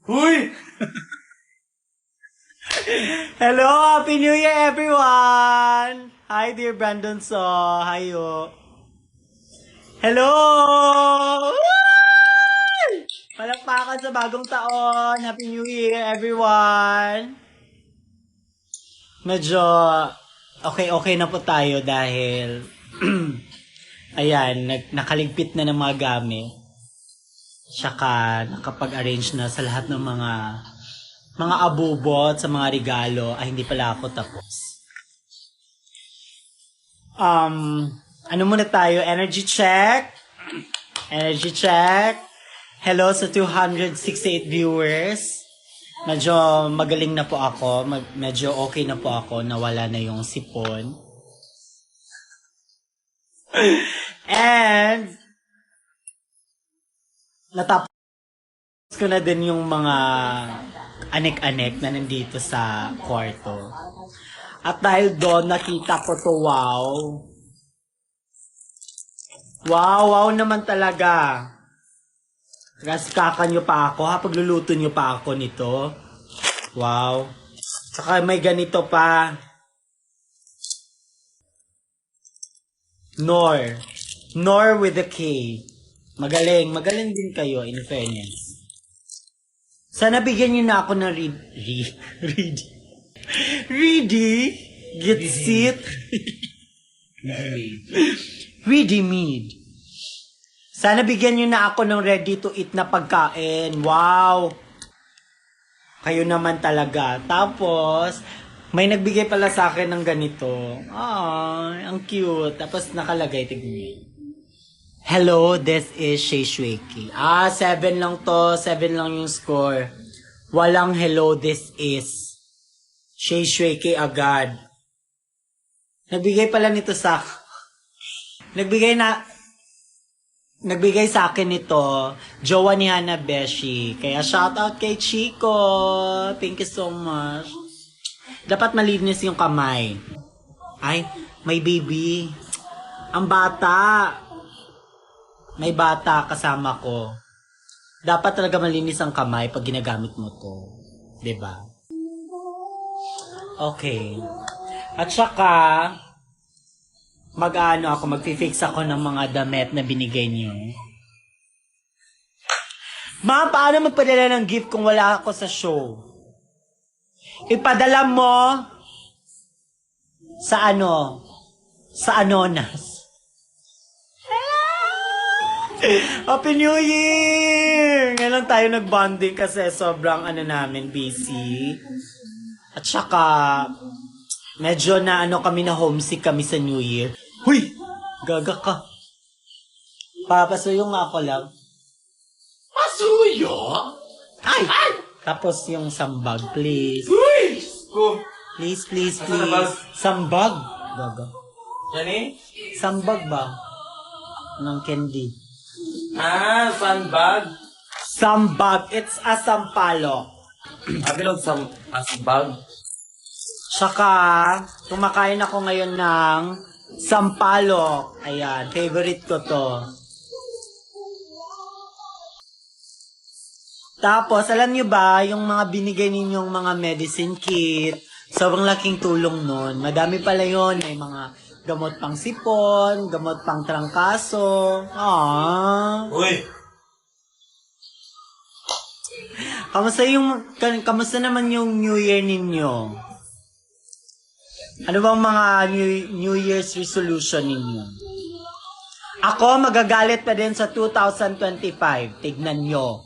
Huy! Hello! Happy New Year, everyone! Hi, dear Brandon So. Hi, yo. Hello! Woo! Palakpakan sa bagong taon. Happy New Year, everyone! Medyo okay na po tayo dahil ayan, nakaligpit na ng mga gamit. Tsaka nakapag-arrange na sa lahat ng mga abubot sa mga regalo. Ay, hindi pala ako tapos. Ano muna tayo? Energy check. Energy check. Hello sa 268 viewers. Medyo magaling na po ako. Medyo okay na po ako. Nawala na yung sipon. And natapos ko na din yung mga anek-anek na nandito sa kwarto. At dahil doon, nakita ko to, wow. Wow naman talaga. Kasi kakanyo pa ako, pagluluto nyo pa ako nito. Wow. Saka may ganito pa. Nor with a K. Magaling din kayo, in fairness. Sana bigyan nyo na ako ng ready? Get sit? Ready mead. Sana bigyan nyo na ako ng ready to eat na pagkain. Wow! Kayo naman talaga. Tapos, may nagbigay pala sa akin ng ganito. Ay, ang cute. Tapos nakalagay, tignan nyo. Hello, this is Shay Shweki. 7 lang to. 7 lang yung score. Walang hello, this is Shay Shweki agad. Nagbigay pala nito sa... Nagbigay sa akin nito, jowa ni Hana Beshi. Kaya shoutout kay Chico. Thank you so much. Dapat malinis yung kamay. Ay, may baby. Ang bata. May bata kasama ko. Dapat talaga malinis ang kamay pag ginagamit mo to. 'Di ba? Okay. At saka, magfi-fix ako ng mga damit na binigay niyo. Ma, paano magpadala ng gift kung wala ako sa show? Ipadala mo sa Sa Anonas. Happy New Year! Ngayon lang tayo nag-bonding kasi sobrang namin, busy. At saka, medyo kami na homesick kami sa New Year. Huy! Gaga ka. Papasuyo nga ako lang. Pasuyo? Ay! Tapos yung sambag, please. Huy! Ko. Please. sambag? Sambag. Gaga. Yan eh? Sambag ba? Ng candy. Sandbag. Sambag. It's a sampalok. Abilog sa asbag. Saka, kumakain ako ngayon ng sampalok. Ayan, favorite ko to. Tapos, alam nyo ba, yung mga binigay ninyong mga medicine kit, sobrang laking tulong nun. Madami pala yun. May mga gamot pang sipon, gamot pang trangkaso. Uy! Kamusta naman yung New Year ninyo? Ano bang mga New Year's resolution ninyo? Ako, magagalit pa din sa 2025. Tignan nyo.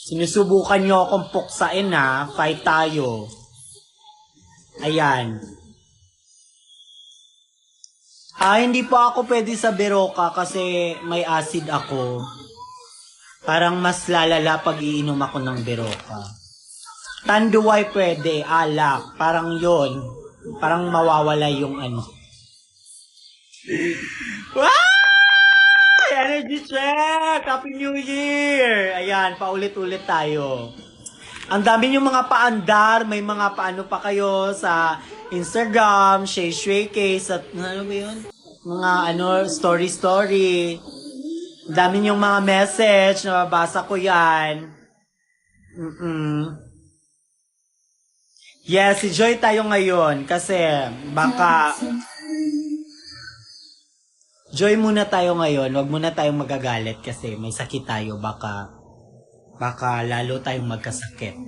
Sinusubukan nyo akong puksain ha. Fight tayo. Ayan. Hindi po ako pwede sa Beroka kasi may acid ako. Parang mas lalala pag iinom ako ng Beroka. Tanduay pwede, alak. Parang yon. Parang mawawala yung Wow! Energy check! Happy New Year! Ayan, paulit-ulit tayo. Ang dami yung mga paandar. May mga paano pa kayo sa Instagram, Shay Shweki, sa ano ba yun? Mga story. Ang dami yung mga message, nababasa ko yan. Yes, si Joy tayo ngayon kasi baka Joy muna tayo ngayon. Wag muna tayong magagalit kasi may sakit tayo. Baka lalo tayong magkasakit.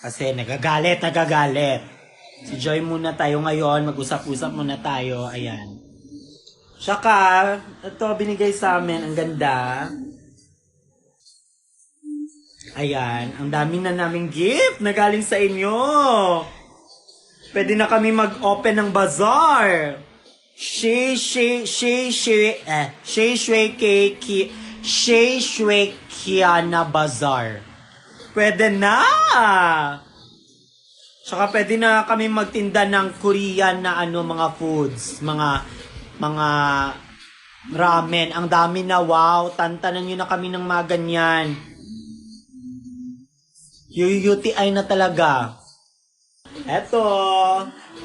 Kasi nagagalit. Si Joy muna tayo ngayon. Mag-usap-usap muna tayo. Ayan. Tsaka, ito binigay sa amin. Ang ganda. Ayan. Ang dami na naming gift na galing sa inyo. Pwede na kami mag-open ng bazaar. Shui Kiana Bazaar. Pwede na! Tsaka pwede na kami magtinda ng Korean na mga foods, mga ramen. Ang dami na, wow! Tantanan nyo na kami ng mga ganyan. UTI na talaga. Eto,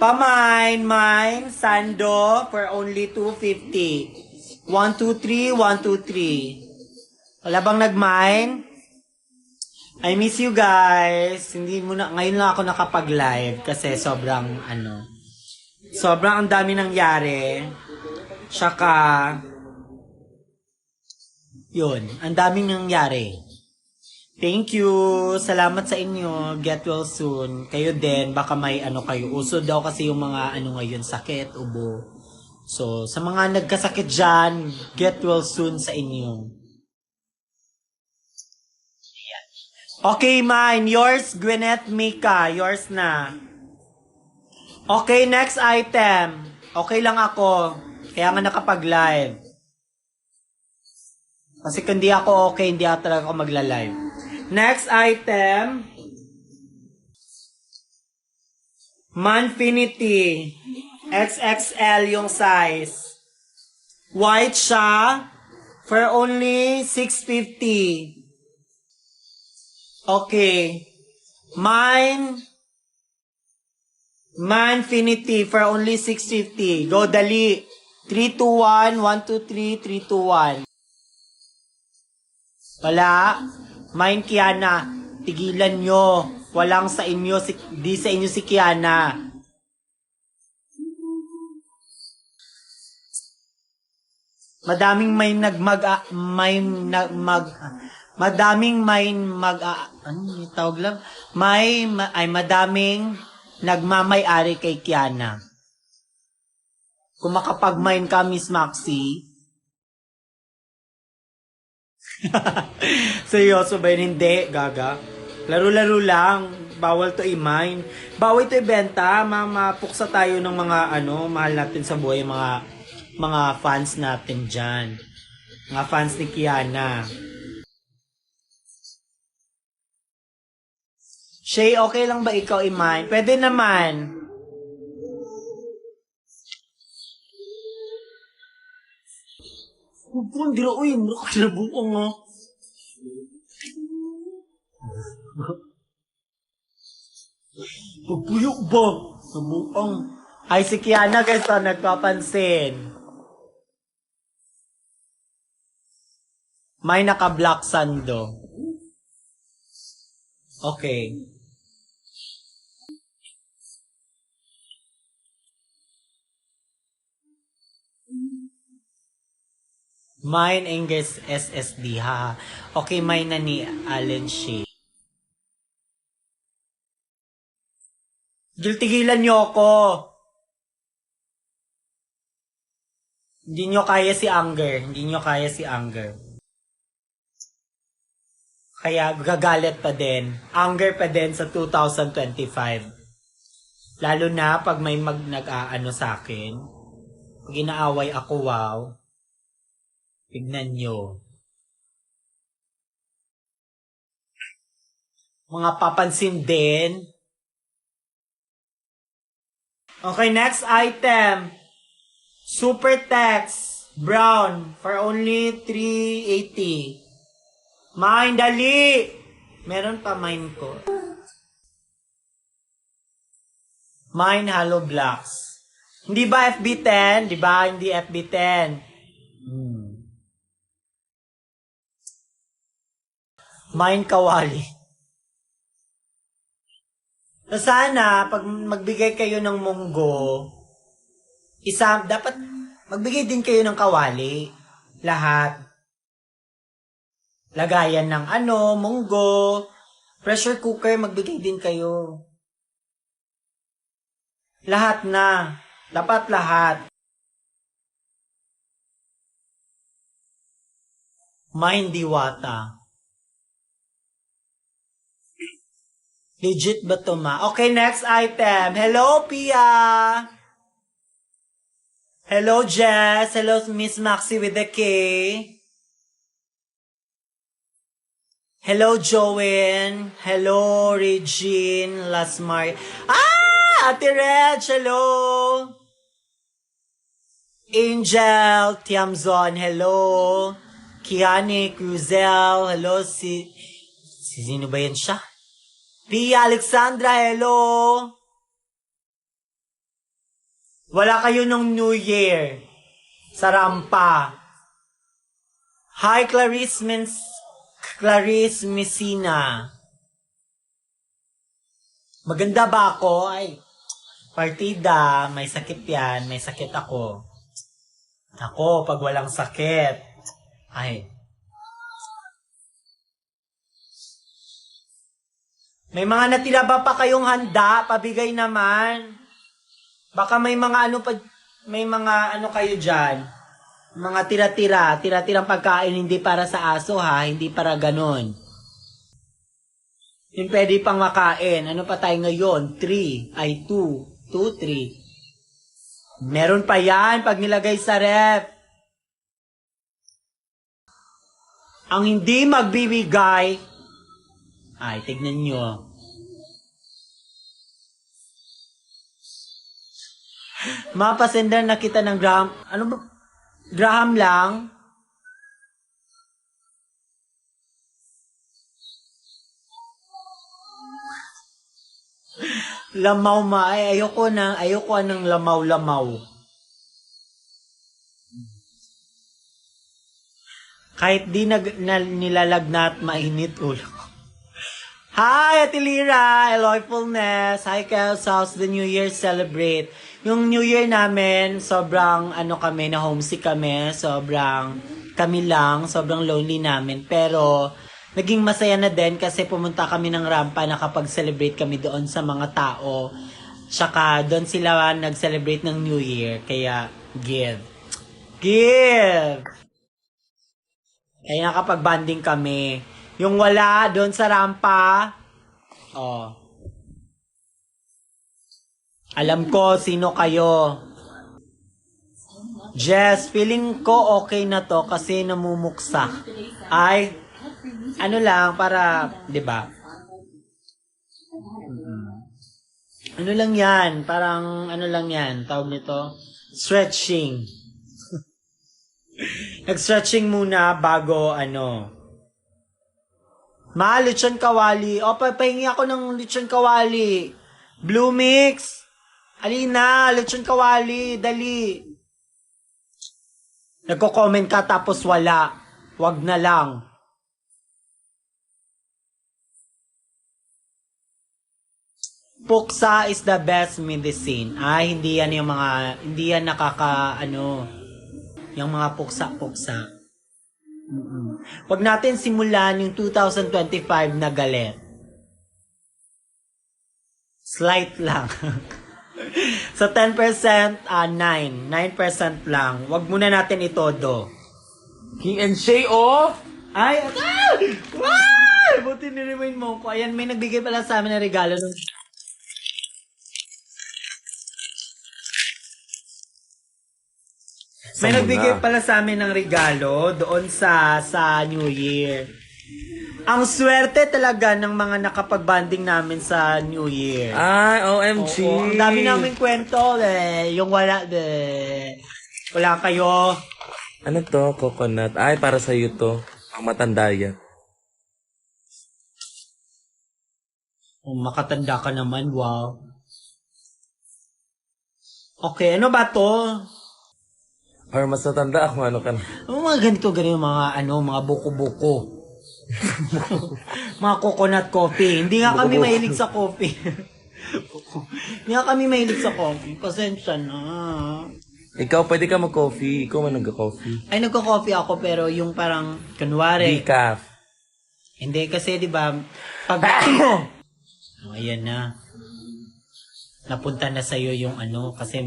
mine, Sando, for only 250. 123, 123. Wala bang nag-mine? I miss you guys. Ngayon lang ako nakapag-live kasi sobrang ang dami nangyari. Tsaka, yun, ang daming nangyari. Thank you. Salamat sa inyo. Get well soon. Kayo din, baka may kayo. Uso daw kasi yung mga ngayon, sakit, ubo. So, sa mga nagkasakit dyan, get well soon sa inyo. Okay, mine. Yours, Gwyneth Mika. Yours na. Okay, next item. Okay lang ako. Kaya nga nakapag-live. Kasi kung di ako okay, hindi talaga ako magla-live. Next item. Manfinity. XXL yung size. White siya. For only 650. Okay. Manfinity for only 650. Go, dali. 321, 123, 321. Wala. Mine Kiana. Tigilan nyo. Walang sa inyo. Di sa inyo si Kiana. Madaming madaming nagmamay-ari kay Kiana. Kung makapag-mine ka, Miss Maxi. Seryoso ba yun? Hindi, gaga. Laro-laro lang. Bawal to i-mine. Bawal to ibenta. Mapuksa tayo ng mga mahal natin sa buhay, mga fans natin dyan. Mga fans ni Kiana. Shay, okay lang ba ikaw i-mine? Pwede naman. Hindi na, uy, nakakalabuang nga. Pagpuyok ba? Nabuang. Ay, si Kiana guys, nagpapansin. May naka-black sando. Okay. Mine Angus SSD, ha. Okay, mine na ni Allen Shea. Tigilan nyo ako. Hindi nyo kaya si Anger. Kaya gagalit pa din. Anger pa din sa 2025. Lalo na pag may nag-aano sa akin. Pag inaaway ako, wow. Tignan nyo. Mga papansin din. Okay, next item. Super Text Brown for only 380. Mine, dali! Meron pa mine ko. Mine Hollow Blocks. Hindi ba FB10? Di ba? Hindi FB10. Mine Kawali. So sana, pag magbigay kayo ng munggo, dapat magbigay din kayo ng kawali. Lahat. Lagayan ng munggo, pressure cooker, magbigay din kayo. Lahat na. Dapat lahat. Mind Diwata. Legit ba to, ma? Okay, next item. Hello, Pia! Hello, Jess. Hello, Miss Maxi with the K. Hello, Joanne. Hello, Regine Lasmar. Ate Reg, hello. Angel Tiamzon, hello. Kiani Cruzel, hello. Sino ba yan siya? Pia Alexandra, hello. Wala kayo nung New Year. Sa rampa. Hi, Clarice Messina. Maganda ba ako? Ay, partida. May sakit yan. May sakit ako. Ako, pag walang sakit. Ay. May mga natira ba pa kayong handa? Pabigay naman. Baka may mga may mga kayo dyan. Mga tira-tirang pagkain, hindi para sa aso ha, hindi para ganon. Yung pwede pang makain. Ano pa tayo ngayon? 2, 3. Meron pa yan pag nilagay sa ref. Ang hindi magbibigay, ay, tignan nyo. Mapasender na kita ng Graham. Ano ba? Graham lang. Lamaw ayoko ng lamaw-lamaw. Kahit di nilalagnat, mainit ulo. Hi, Ate Lira! Joyfulness! Hi, Kels House, the New Year celebrate. Yung New Year namin, sobrang kami, na homesick kami. Sobrang kami lang, sobrang lonely namin. Pero, naging masaya na din kasi pumunta kami ng rampa, nakapag-celebrate kami doon sa mga tao. Tsaka, doon sila nag-celebrate ng New Year. Kaya, give! Kaya nakapag-banding kami. Yung wala, doon sa rampa, alam ko sino kayo. Jess, feeling ko okay na to kasi namumuksa. Ay, lang, para, di ba? Ano lang yan? Parang, lang yan? Tawag nito? Stretching. Nag-stretching muna bago, lechon kawali. Pahingi ako ng lechon kawali. Blue mix. Alina, lechon kawali. Dali. Nagko-comment ka tapos wala. Wag na lang. Puksa is the best medicine. Ay, hindi yan yung mga puksa-puksa. Wag natin simulan yung 2025 na galit. Slight lang. So 10%, 9% lang. Wag muna natin itodo. King and Shay, oh! Ay, buti ni-remind mo ko. Ayan, may nagbigay pala sa amin ng regalo nung... May nagbigay pala sa amin ng regalo doon sa New Year. Ang swerte talaga ng mga nakapag-banding namin sa New Year. Ay, OMG. Oo, ang dami namin kwento, yung wala, wala kayo. Ano to? Coconut. Ay, para sa'yo to. Ang matanda yan. Makatanda ka naman, wow. Okay, ano ba to? Or mas natanda ako, ano ka na? Mga ganito, mga buko-buko. Mga coconut coffee. Hindi nga kami mahilig sa coffee. Hindi nga kami mahilig sa coffee. Pasensya na. Ikaw, pwede ka mag-coffee. Ikaw man nag-coffee. Ay, nagko-coffee ako pero yung parang, kunwari. Decaf. Hindi, kasi di ba pag... oh, ayan na. Napunta na sa'yo yung ano, kasi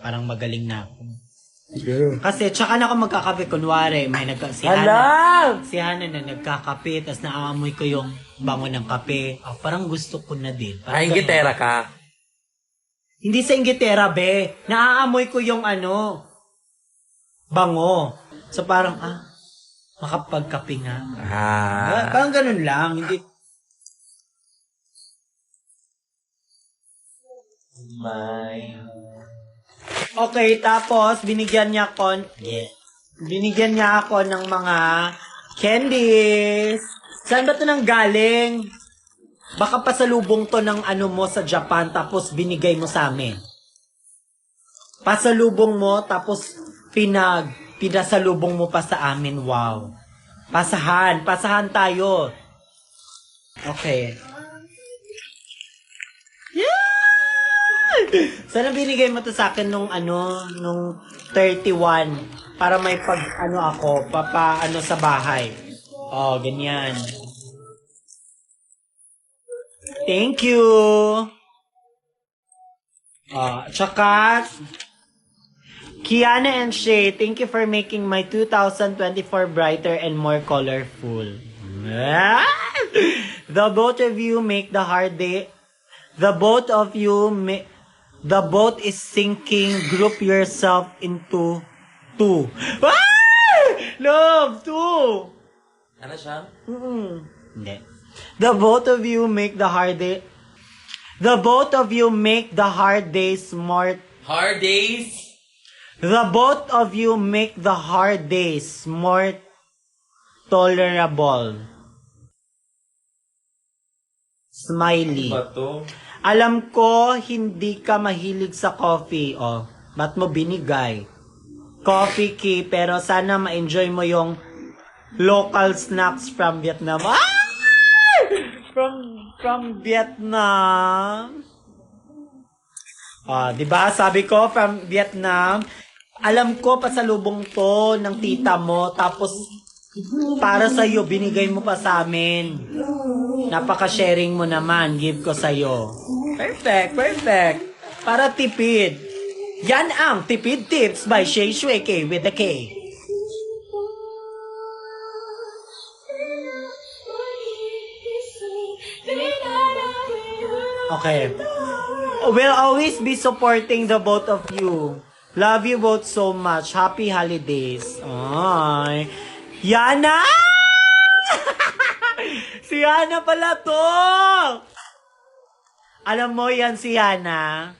parang magaling na ako. Kasi, tsaka na ako magkakape, kunwari, may si Hana na nagkakape, tapos naaamoy ko yung bango ng kape. Oh, parang gusto ko na din. Ay, gitera ka. Hindi sa inggitera, be. Naaamoy ko yung ano, bango. So parang, makapagkape nga. Parang ganun lang. Hindi. Okay, tapos binigyan niya ako ng mga candies. Saan ba ito nang galing? Baka pasalubong to ng ano mo sa Japan tapos binigay mo sa amin. Pasalubong mo tapos pinasalubong mo pa sa amin. Wow. Pasahan tayo. Okay. Yeah! Sana binigay mo to sa akin nung 31 para may ako sa bahay. Oh, ganyan. Thank you. Tsaka Kiana and Shay, thank you for making my 2024 brighter and more colorful. The both of you make the hard day. The both is sinking. Group yourself into two. Love, two. Ano siya? Hindi. The both of you make the hard days more. Hard days? The both of you make the hard days more tolerable. Smiley. Ano ba to? Alam ko, hindi ka mahilig sa coffee. Oh, ba't mo binigay? Coffee key, pero sana ma-enjoy mo yung local snacks from Vietnam. From Vietnam. Diba? Sabi ko, from Vietnam. Alam ko, pasalubong to ng tita mo. Tapos, para sa'yo, binigay mo pa sa amin. Napaka-sharing mo naman. Give ko sa'yo. Perfect. Para tipid. Yan ang Tipid Tips by Shay Shui K with a K. Okay. We'll always be supporting the both of you. Love you both so much. Happy holidays. Ay. Yana! Si Yana pala to! Alam mo yan si Yana?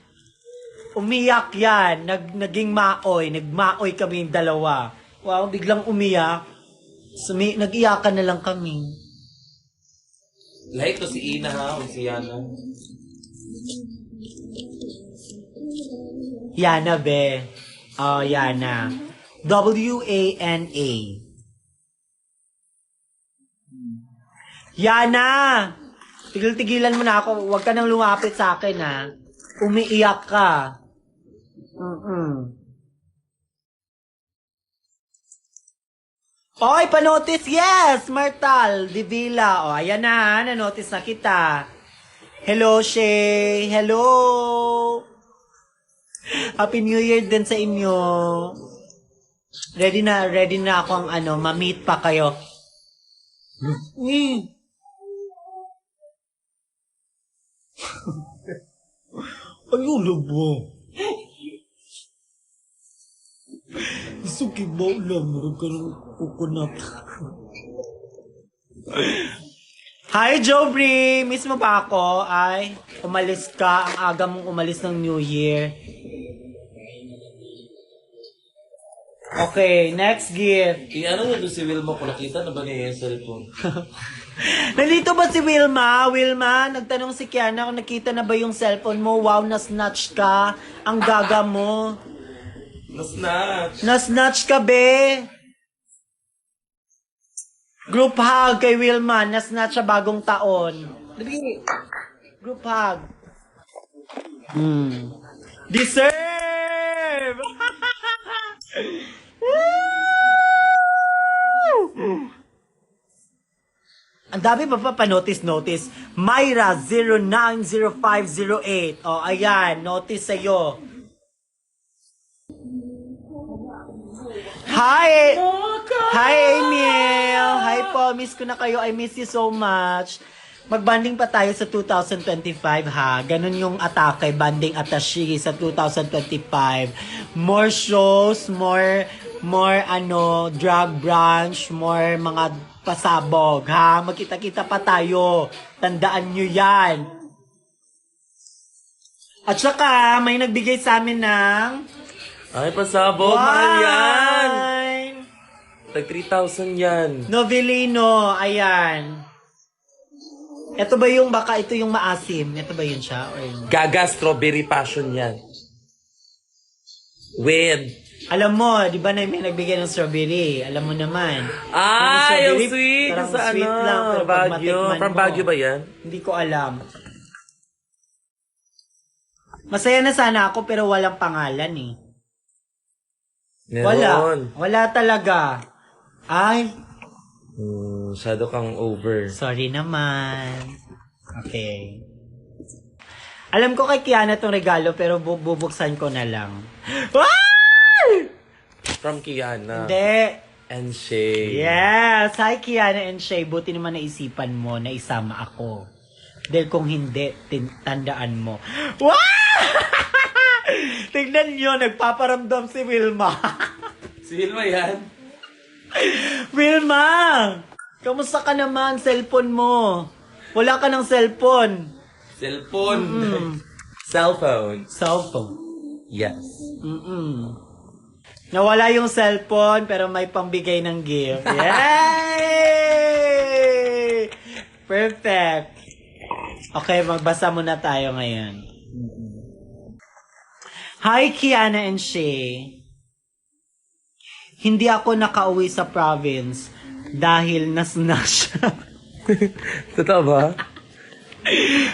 Umiyak yan. Naging maoy. Nagmaoy kami yung dalawa. Wow, biglang umiyak. Nag-iyakan na lang kami. Like to si Ina ha, o si Yana. Yana, be. Oh, Yana. W-A-N-A. Yana! Tigil-tigilan mo na ako. Huwag ka nang lumapit sa akin, ha. Umiiyak ka. Oy, panotice! Yes! Martal Divila. O, ayan na, nanotice na kita. Hello, Shay. Hello! Happy New Year din sa inyo. Ready na ako ang ma-meet pa kayo. Ayun na ba? Isuki ba ulam? Meron ka ng coconut. Hi, Jobri! Miss mo ba ako? Ay, umalis ka. Ang aga mong umalis ng New Year. Okay, next gift. Ano na doon si Wilma ko? Nakita na ba niya yung cellphone? Nandito ba si Wilma? Wilma, nagtanong si Kiana kung nakita na ba yung cellphone mo. Wow, na-snatch ka. Ang gaga mo. Na-snatch. Na-snatch ka, be. Group hug kay Wilma. Na-snatch sa bagong taon. Dali. Group hug. Deserve! Ang dami pa notice. Myra 090508. O, ayan. Notice sa'yo. Hi! Hi, Emil! Hi po. Miss ko na kayo. I miss you so much. Magbanding pa tayo sa 2025, ha? Ganun yung atake, banding attache sa 2025. More shows, more drug branch, more mga pasabog, ha? Magkita-kita pa tayo. Tandaan nyo yan. At saka, may nagbigay sa amin ng Ay, pasabog. Mahal yan. wine. Tag 3,000 yan. Novelino, ayan. Ito ba yung, baka ito yung maasim? Ito ba yun siya? Or yun? Gaga strawberry passion yan. With. Alam mo, di ba na may nagbigay ng strawberry? Alam mo naman. Ay, Yung yung sweet. parang Sa sweet ano, lang, pero pag Baguio. matikman From mo, Baguio ba yan? Hindi ko alam. Masaya na sana ako pero walang pangalan eh. Meron. Wala talaga. Ay, Masyado kang over. sorry naman. Okay. Alam ko kay Kiana tong regalo pero bubuksan ko na lang. Ay! From Kiana. Hindi. And Shay. Yes! Hi, Kiana and Shay. Buti naman naisipan mo na isama ako. Dahil kung hindi, tandaan mo. Wow! Tignan nyo, nagpaparamdam si Wilma. Si Wilma yan? Wilma! Kamusta ka naman? Cellphone mo. Wala ka ng cellphone. Cellphone. Cellphone. Cellphone. Yes. Nawala yung cellphone pero may pambigay ng gift. Yay! Perfect. Okay, magbasa muna tayo ngayon. Hi, Kiana and Shay. Hindi ako nakauwi sa province dahil nasnash. Totoo ba?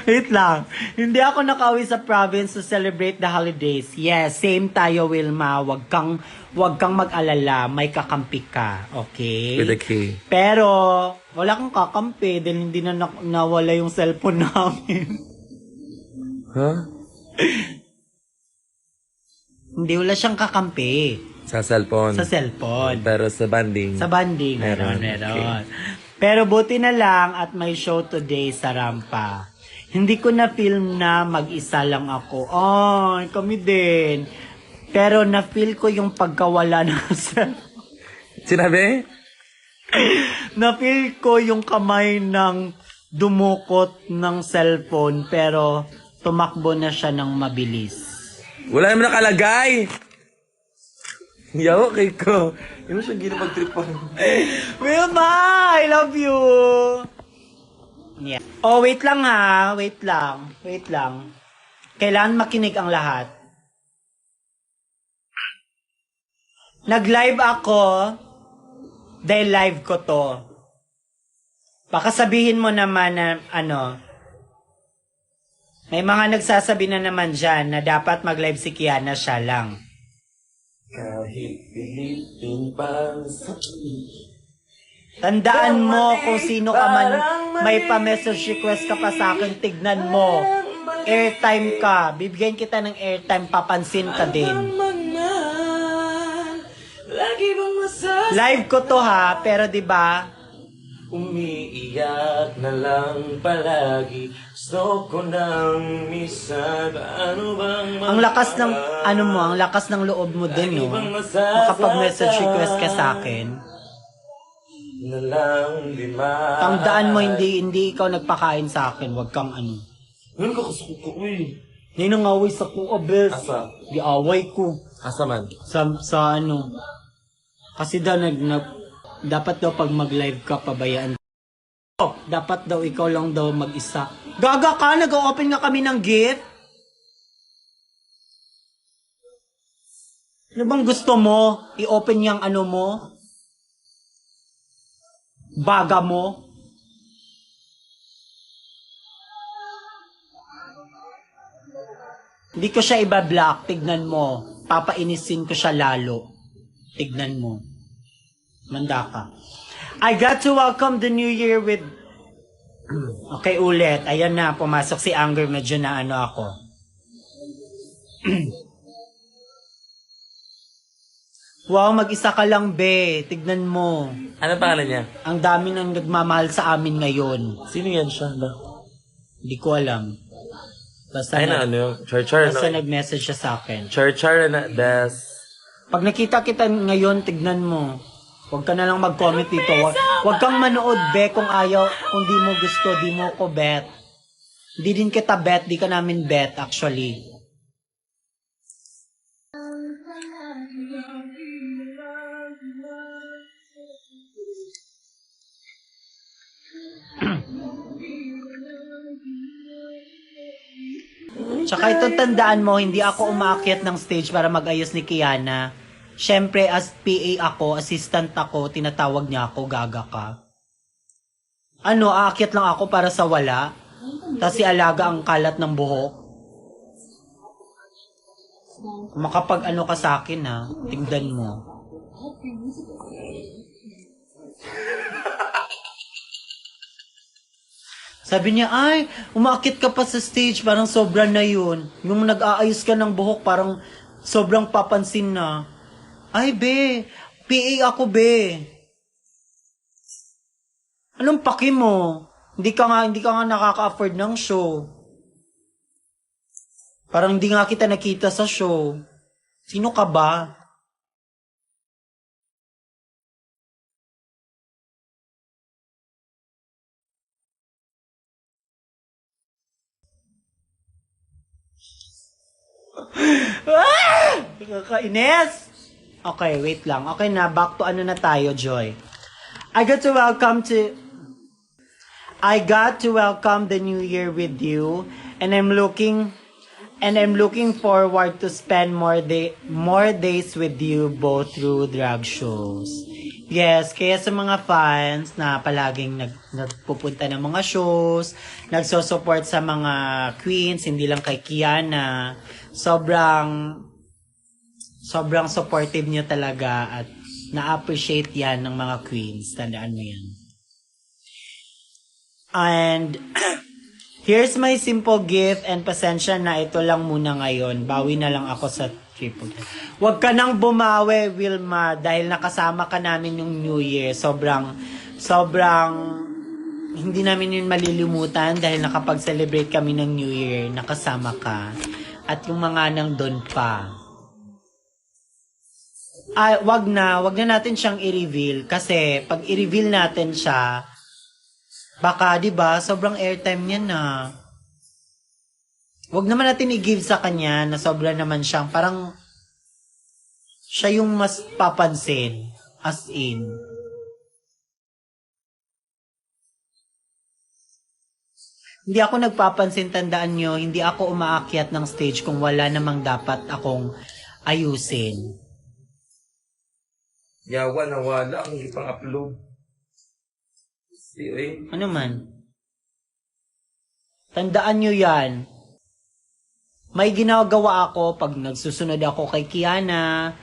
Wait lang. Hindi ako nakauwi sa province to celebrate the holidays. Yes, same tayo, Wilma. Wag kang mag-alala. May kakampi ka. Okay? With a K. Pero, wala kang kakampi dahil hindi na nawala yung cellphone namin. Huh? Hindi, wala siyang kakampi. Sa cellphone. Sa cellphone. Pero sa banding. Sa banding. Meron. Pero buti na lang at may show today sa Rampa. Hindi ko na film na mag-isa lang ako. Ay, kami din. Pero na-feel ko yung pagkawala ng cellphone. Sinabi? Na-feel ko yung kamay ng dumukot ng cellphone pero tumakbo na siya ng mabilis. Wala naman nakalagay! Yaw, kay ko. Yung siya ginapag-tripan. Wilma, I love you! Yeah. Oh, wait lang ha. Wait lang. Kailangan makinig ang lahat. Nag-live ako dahil live ko to. Baka sabihin mo naman na may mga nagsasabi na naman dyan na dapat mag-live si Kiana siya lang. Kahit pilipin pa sa... Tandaan mo kung sino ka man, may pa-message request ka pa sa akin, tignan mo. Airtime ka. Bibigyan kita ng airtime, papansin ka din. Live ko to ha, pero 'di ba? Umiiyak na lang palagi. Gusto ko nang misag. Ano bang Ang lakas ng ang lakas ng loob mo din, no? Makapag-message request ka sa akin. Na lang di Tandaan mo hindi ikaw nagpakain sa akin, wag kang ano. Ngayon ka kasuko, uy. Hindi nang away sa ko, bes. Asa? Di away ko. Asa man? Sa ano. Kasi daw dapat daw pag mag-live ka pabayaan. Dapat daw ikaw lang daw mag-isa. Gaga ka, nag-open nga kami ng gift. Ano bang gusto mo? I-open yung ano mo? Baga mo? Hindi ko siya iba-block. Tignan mo. Papainisin ko siya lalo. Tignan mo. Manda ka. I got to welcome the new year with... Okay, ulit. Ayan na, pumasok si Anger. Medyo na ano ako. Wow, mag-isa ka lang, be. Tignan mo. Ano pangalan niya? Ang dami nang nagmamahal sa amin ngayon. Sino yan siya? Hindi ko alam. Basta, Ay na, ano yung Char-char, basta no? nag-message siya sa akin. Char-char na, des. Pag nakita kita ngayon, tignan mo. Huwag ka na lang mag-comment dito. Huwag kang manood, be, kung ayaw, kung di mo gusto, di mo ko bet. Hindi din kita bet, di ka namin bet, actually. Tsaka ito tandaan mo, hindi ako umaakyat ng stage para mag-ayos ni Kiana. Siyempre, as PA ako, assistant ako, tinatawag niya ako, gaga ka. Ano, aakyat lang ako para sa wala? Tapos alaga ang kalat ng buhok? Makapag ano ka sa akin ha, tignan mo. Sabi niya, ay, umaakit ka pa sa stage, parang sobra na yun. Yung nag-aayos ka ng buhok, parang sobrang papansin na. Ay, be, PA ako, be. Anong paki mo? Hindi ka nga nakaka-afford ng show. Parang hindi nga kita nakita sa show. Sino ka ba? Kakainis! Okay, wait lang. Okay na, back to ano na tayo, Joy. I got to welcome the new year with you, and I'm looking forward to spend more days with you both through drag shows. Yes, kaya sa mga fans na palaging nagpupunta ng mga shows, nagso-support sa mga queens, hindi lang kay Kiana, sobrang supportive niyo talaga at na-appreciate yan ng mga queens. Tandaan mo yan. And here's my simple gift and pasensya na ito lang muna ngayon. Bawi na lang ako sa triple. Huwag ka nang bumawi, Wilma, dahil nakasama ka namin yung New Year. Sobrang hindi namin yun malilimutan dahil nakapag-celebrate kami ng New Year. Nakasama ka. At yung mga nang doon pa. Ay, wag na natin siyang i-reveal kasi pag i-reveal natin siya, baka 'di ba, sobrang airtime niya na. Wag naman natin i-give sa kanya na sobra naman siyang parang siya yung mas papansin as in. Hindi ako nagpapansin, tandaan nyo, hindi ako umaakyat ng stage kung wala namang dapat akong ayusin. Yawa, nawala. Ang hindi pang upload. Ano man? Tandaan nyo yan. May ginagawa ako pag nagsusunod ako kay Kiana.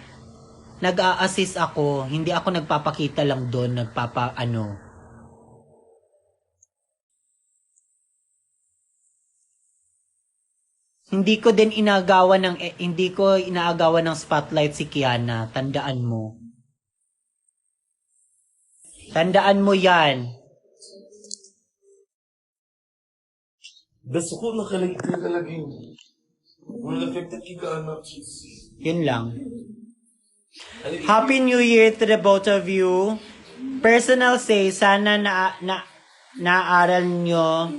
Nag-a-assist ako. Hindi ako nagpapakita lang doon. Hindi ko inaagawan ng spotlight si Kiana. Tandaan mo. Tandaan mo yan. Gusto ko nakalagay ka talaga yun. Wala affected ka anak. Yun lang. Happy New Year to the both of you. Personal say, sana naaral nyo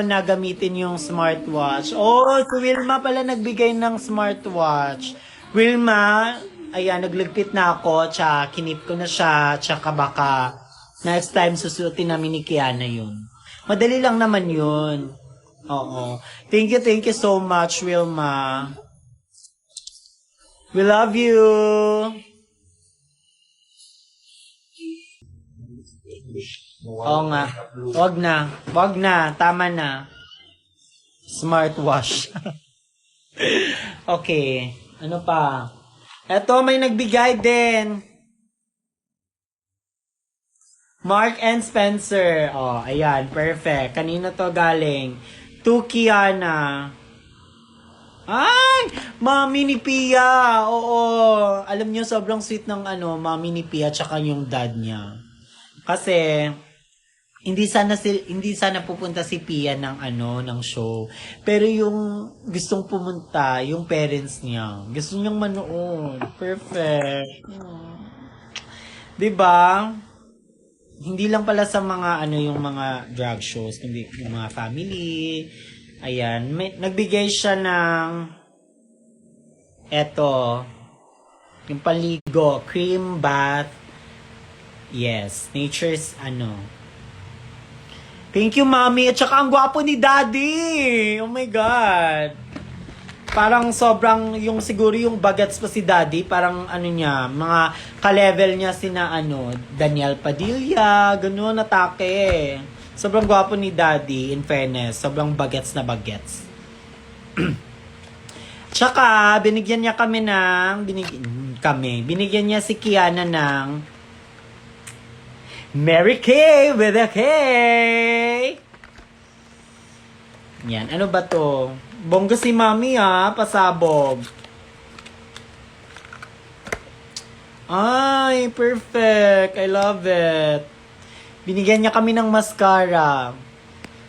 na gamitin yung smartwatch. Oh, si Wilma pala nagbigay ng smartwatch. Wilma, ayan, nagligpit na ako, tsaka kinip ko na siya, tsaka baka next time susuotin namin ni Kiana yun. Madali lang naman yun. Oo. Thank you so much, Wilma. We love you. Oo nga. Wag na. Tama na. Smartwash. Okay. Ano pa? Eto, may nagbigay din. Mark and Spencer. Oh, ayan. Perfect. Kanina to galing? To Kiana. Ay! Mami ni Pia! Oo. Alam niyo, sobrang sweet ng mami ni Pia tsaka yung dad niya. Kasi, hindi sana pupunta si Pia ng show. Pero yung gustong pumunta, yung parents niya. Gusto niyang manood. Perfect. 'Di ba? Hindi lang pala sa mga yung mga drag shows, kundi yung mga family. Ayan, nagbigay siya ng eto, yung paligo, cream bath. Yes, nature's Thank you, Mami. At saka ang gwapo ni Daddy. Oh my God. Parang sobrang, siguro yung bagets pa si Daddy, parang niya, mga ka-level niya sina Daniel Padilla, gano'n, atake. Sobrang gwapo ni Daddy, in fairness. Sobrang bagets na bagets. Tsaka, binigyan niya binigyan niya si Kiana ng Mary Kay with a K. Yan, ano ba to? Bongga si Mami pasabog. Ay, perfect. I love it. Binigyan niya kami ng mascara.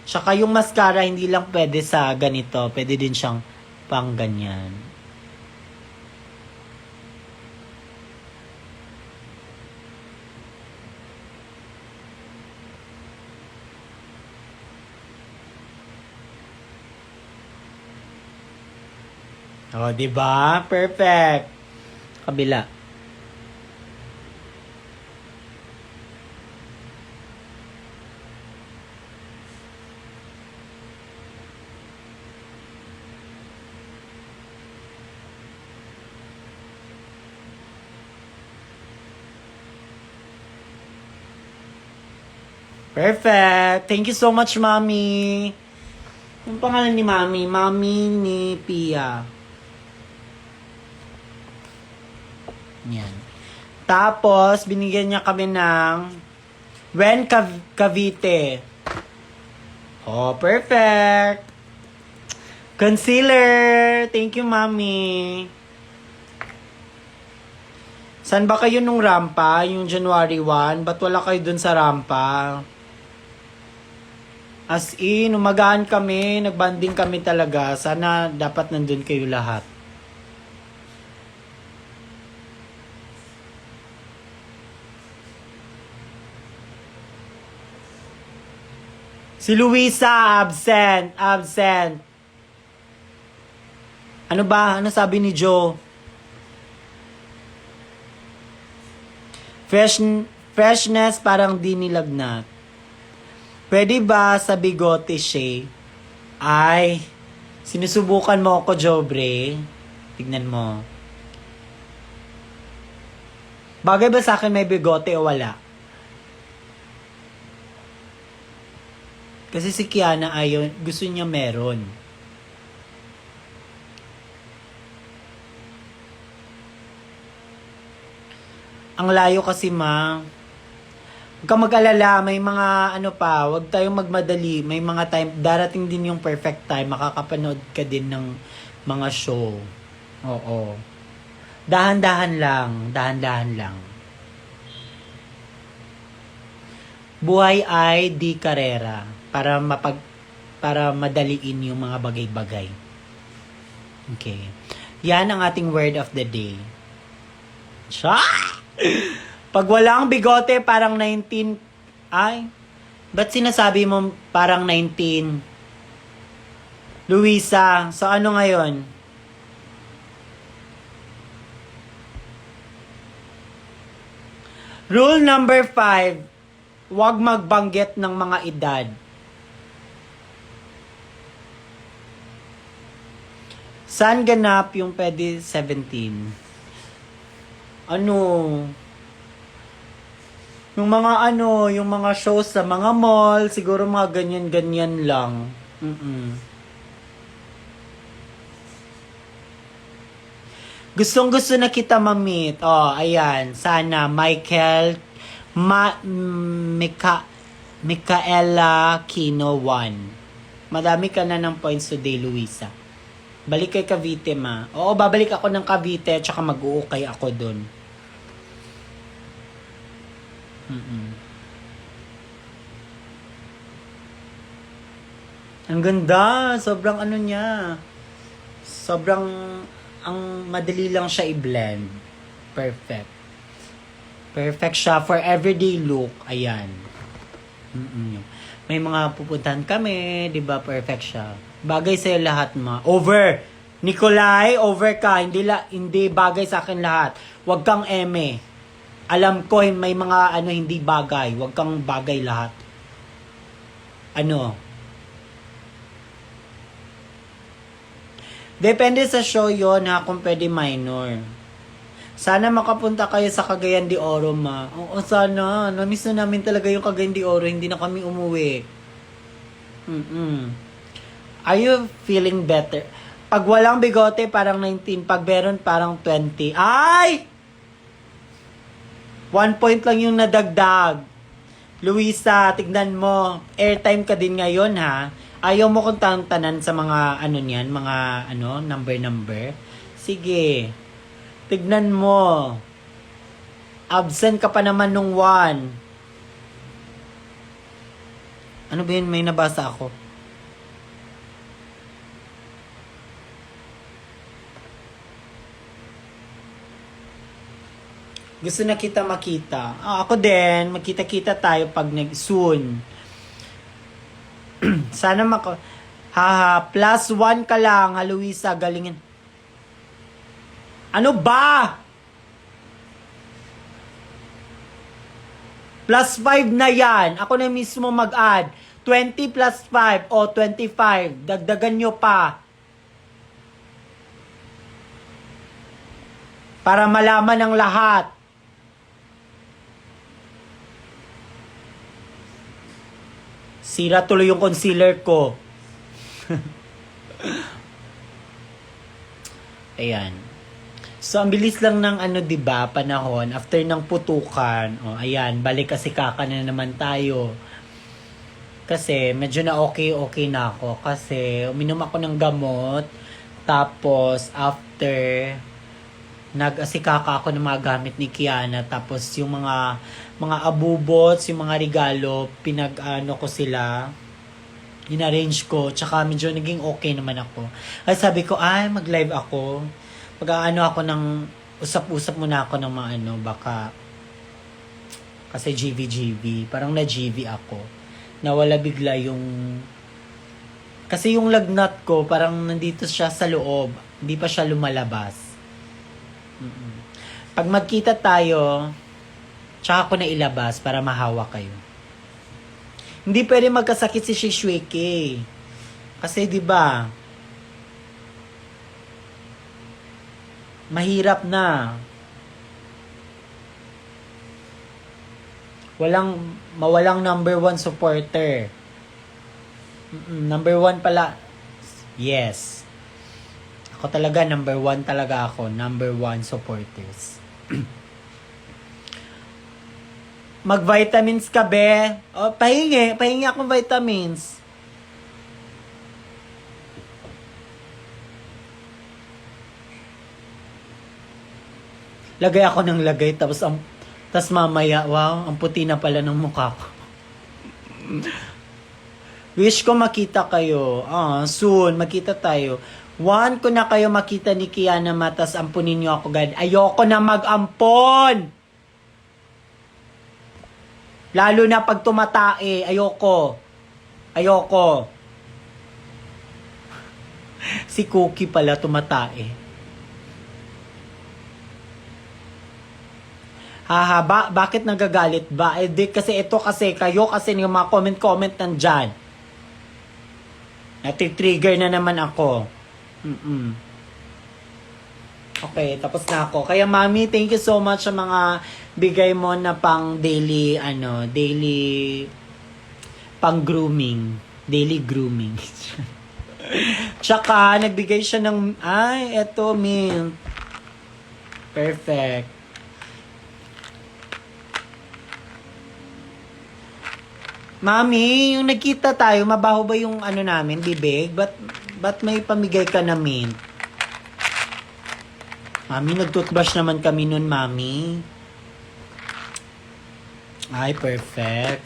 Tsaka yung mascara hindi lang pwede sa ganito. Pwede din siyang pang ganyan. Oh, 'di ba? Perfect. Kabila. Perfect. Thank you so much, Mommy. Yung pangalan ni Mommy, Mommy ni Pia. Yan. Tapos, binigyan niya kami ng Wen Cavite. Oh, perfect. Concealer. Thank you, Mommy. San ba kayo nung rampa? Yung January 1? Ba't wala kayo dun sa rampa? As in, umagaan kami. Nagbanding kami talaga. Sana dapat nandun kayo lahat. Si Luisa, absent. Absent. Ano ba? Ano sabi ni Joe? Freshness parang di nilagnat. Pwede ba sa bigote shea? Ay, sinusubukan mo ako, Jobre. Tignan mo. Bagay ba sa akin may bigote o wala? Kasi si Kiana gusto niya meron. Ang layo kasi, ma. Huwag kang mag-alala, may mga huwag tayong magmadali. May mga time, darating din yung perfect time, makakapanood ka din ng mga show. Oo. Dahan-dahan lang. Buhay ay di karera para madaliin yung mga bagay-bagay. Okay. Yan ang ating word of the day. Pag walang bigote, parang 19... Ay, ba't sinasabi mo parang 19? Luisa, so ano ngayon? Rule number 5, huwag magbanggit ng mga edad. Saan ganap yung pwede 17? Yung mga shows sa mga mall, siguro mga ganyan-ganyan lang. Gustong-gusto na kita ma-meet. Oh, ayan. Sana, Michael, Micaela Kino 1. Madami ka na ng points today, Luisa. Balik kay Cavite, ma. Oo, babalik ako ng Cavite, tsaka mag-uukay ako dun. Ang ganda. Sobrang ano niya. Sobrang, ang madali lang siya i-blend. Perfect. Perfect siya for everyday look. Ayan. May mga pupuntahan kami, di ba? Perfect siya. Bagay sa'yo lahat, ma. Over! Nikolai, over ka. Hindi bagay sa akin lahat. Huwag kang eme. Alam ko, may mga hindi bagay. Huwag kang bagay lahat. Depende sa show yon ha, kung pwede minor. Sana makapunta kayo sa Cagayan de Oro, ma. Oo, sana. Namiss na namin talaga yung Cagayan de Oro. Hindi na kami umuwi. Are you feeling better? Pag walang bigote, parang 19. Pag meron, parang 20. Ay! 1 point lang yung nadagdag. Luisa, tignan mo. Airtime ka din ngayon, ha? Ayaw mo kong tanan sa mga niyan, mga number. Sige. Tignan mo. Absent ka pa naman nung 1. Ano ba yun? May nabasa ako. Gusto na kita makita. Ako din. Magkita-kita tayo pag soon. Sana plus 1 ka lang, ha, Luisa, galingin. Ano ba? Plus 5 na yan. Ako na mismo mag-add. 20 plus 5 o 25. Dagdagan nyo pa. Para malaman ng lahat. Sira tuloy yung concealer ko. Ayan. So, ang bilis lang ng diba, panahon. After ng putukan. O, ayan. Balik kasi kaka na naman tayo. Kasi, medyo na okay na ako. Kasi, uminom ako ng gamot. Tapos, after, nag-asikaka ako ng mga gamit ni Kiana. Tapos, yung mga abubots, yung mga regalo, ko sila. In-arrange ko. Tsaka medyo naging okay naman ako. Ay sabi ko, mag-live ako. Ako ng, usap-usap muna ako ng mga baka, kasi GV. Parang na-GV ako. Nawala bigla yung, kasi yung lagnat ko, parang nandito siya sa loob. Hindi pa siya lumalabas. Pag magkita tayo, tsaka ko na ilabas para mahawa kayo. Hindi pwede magkasakit si Shishweke. Kasi 'di ba? Mahirap na. Mawalang number 1 supporter. Number 1 pala. Yes. Ako talaga number 1 talaga ako. Number 1 supporters. Mag-vitamins ka, be. O, pahingi akong vitamins. Lagay ako ng lagay, tapos mamaya, wow, ang puti na pala ng mukha ko. Wish ko makita kayo. Soon, makita tayo. Want ko na kayo makita ni Kiana Matas, ampunin niyo ako, God. Ayoko na mag-ampon! Lalo na pag tumatae, ayoko. Si Cookie pala tumatae. Bakit nagagalit ba? Kasi kayo kasi yung mga comment nandyan. Nati-trigger na naman ako. Okay, tapos na ako. Kaya mami, thank you so much sa mga bigay mo na pang daily pang grooming. Daily grooming. Tsaka, nagbigay siya ng, eto, mint. Perfect. Mami, yung nagkita tayo, mabaho ba yung ano namin, bibig? Ba't may pamigay ka na mint? Mami, nag-toothbrush naman kami nun, Mami. Ay, perfect.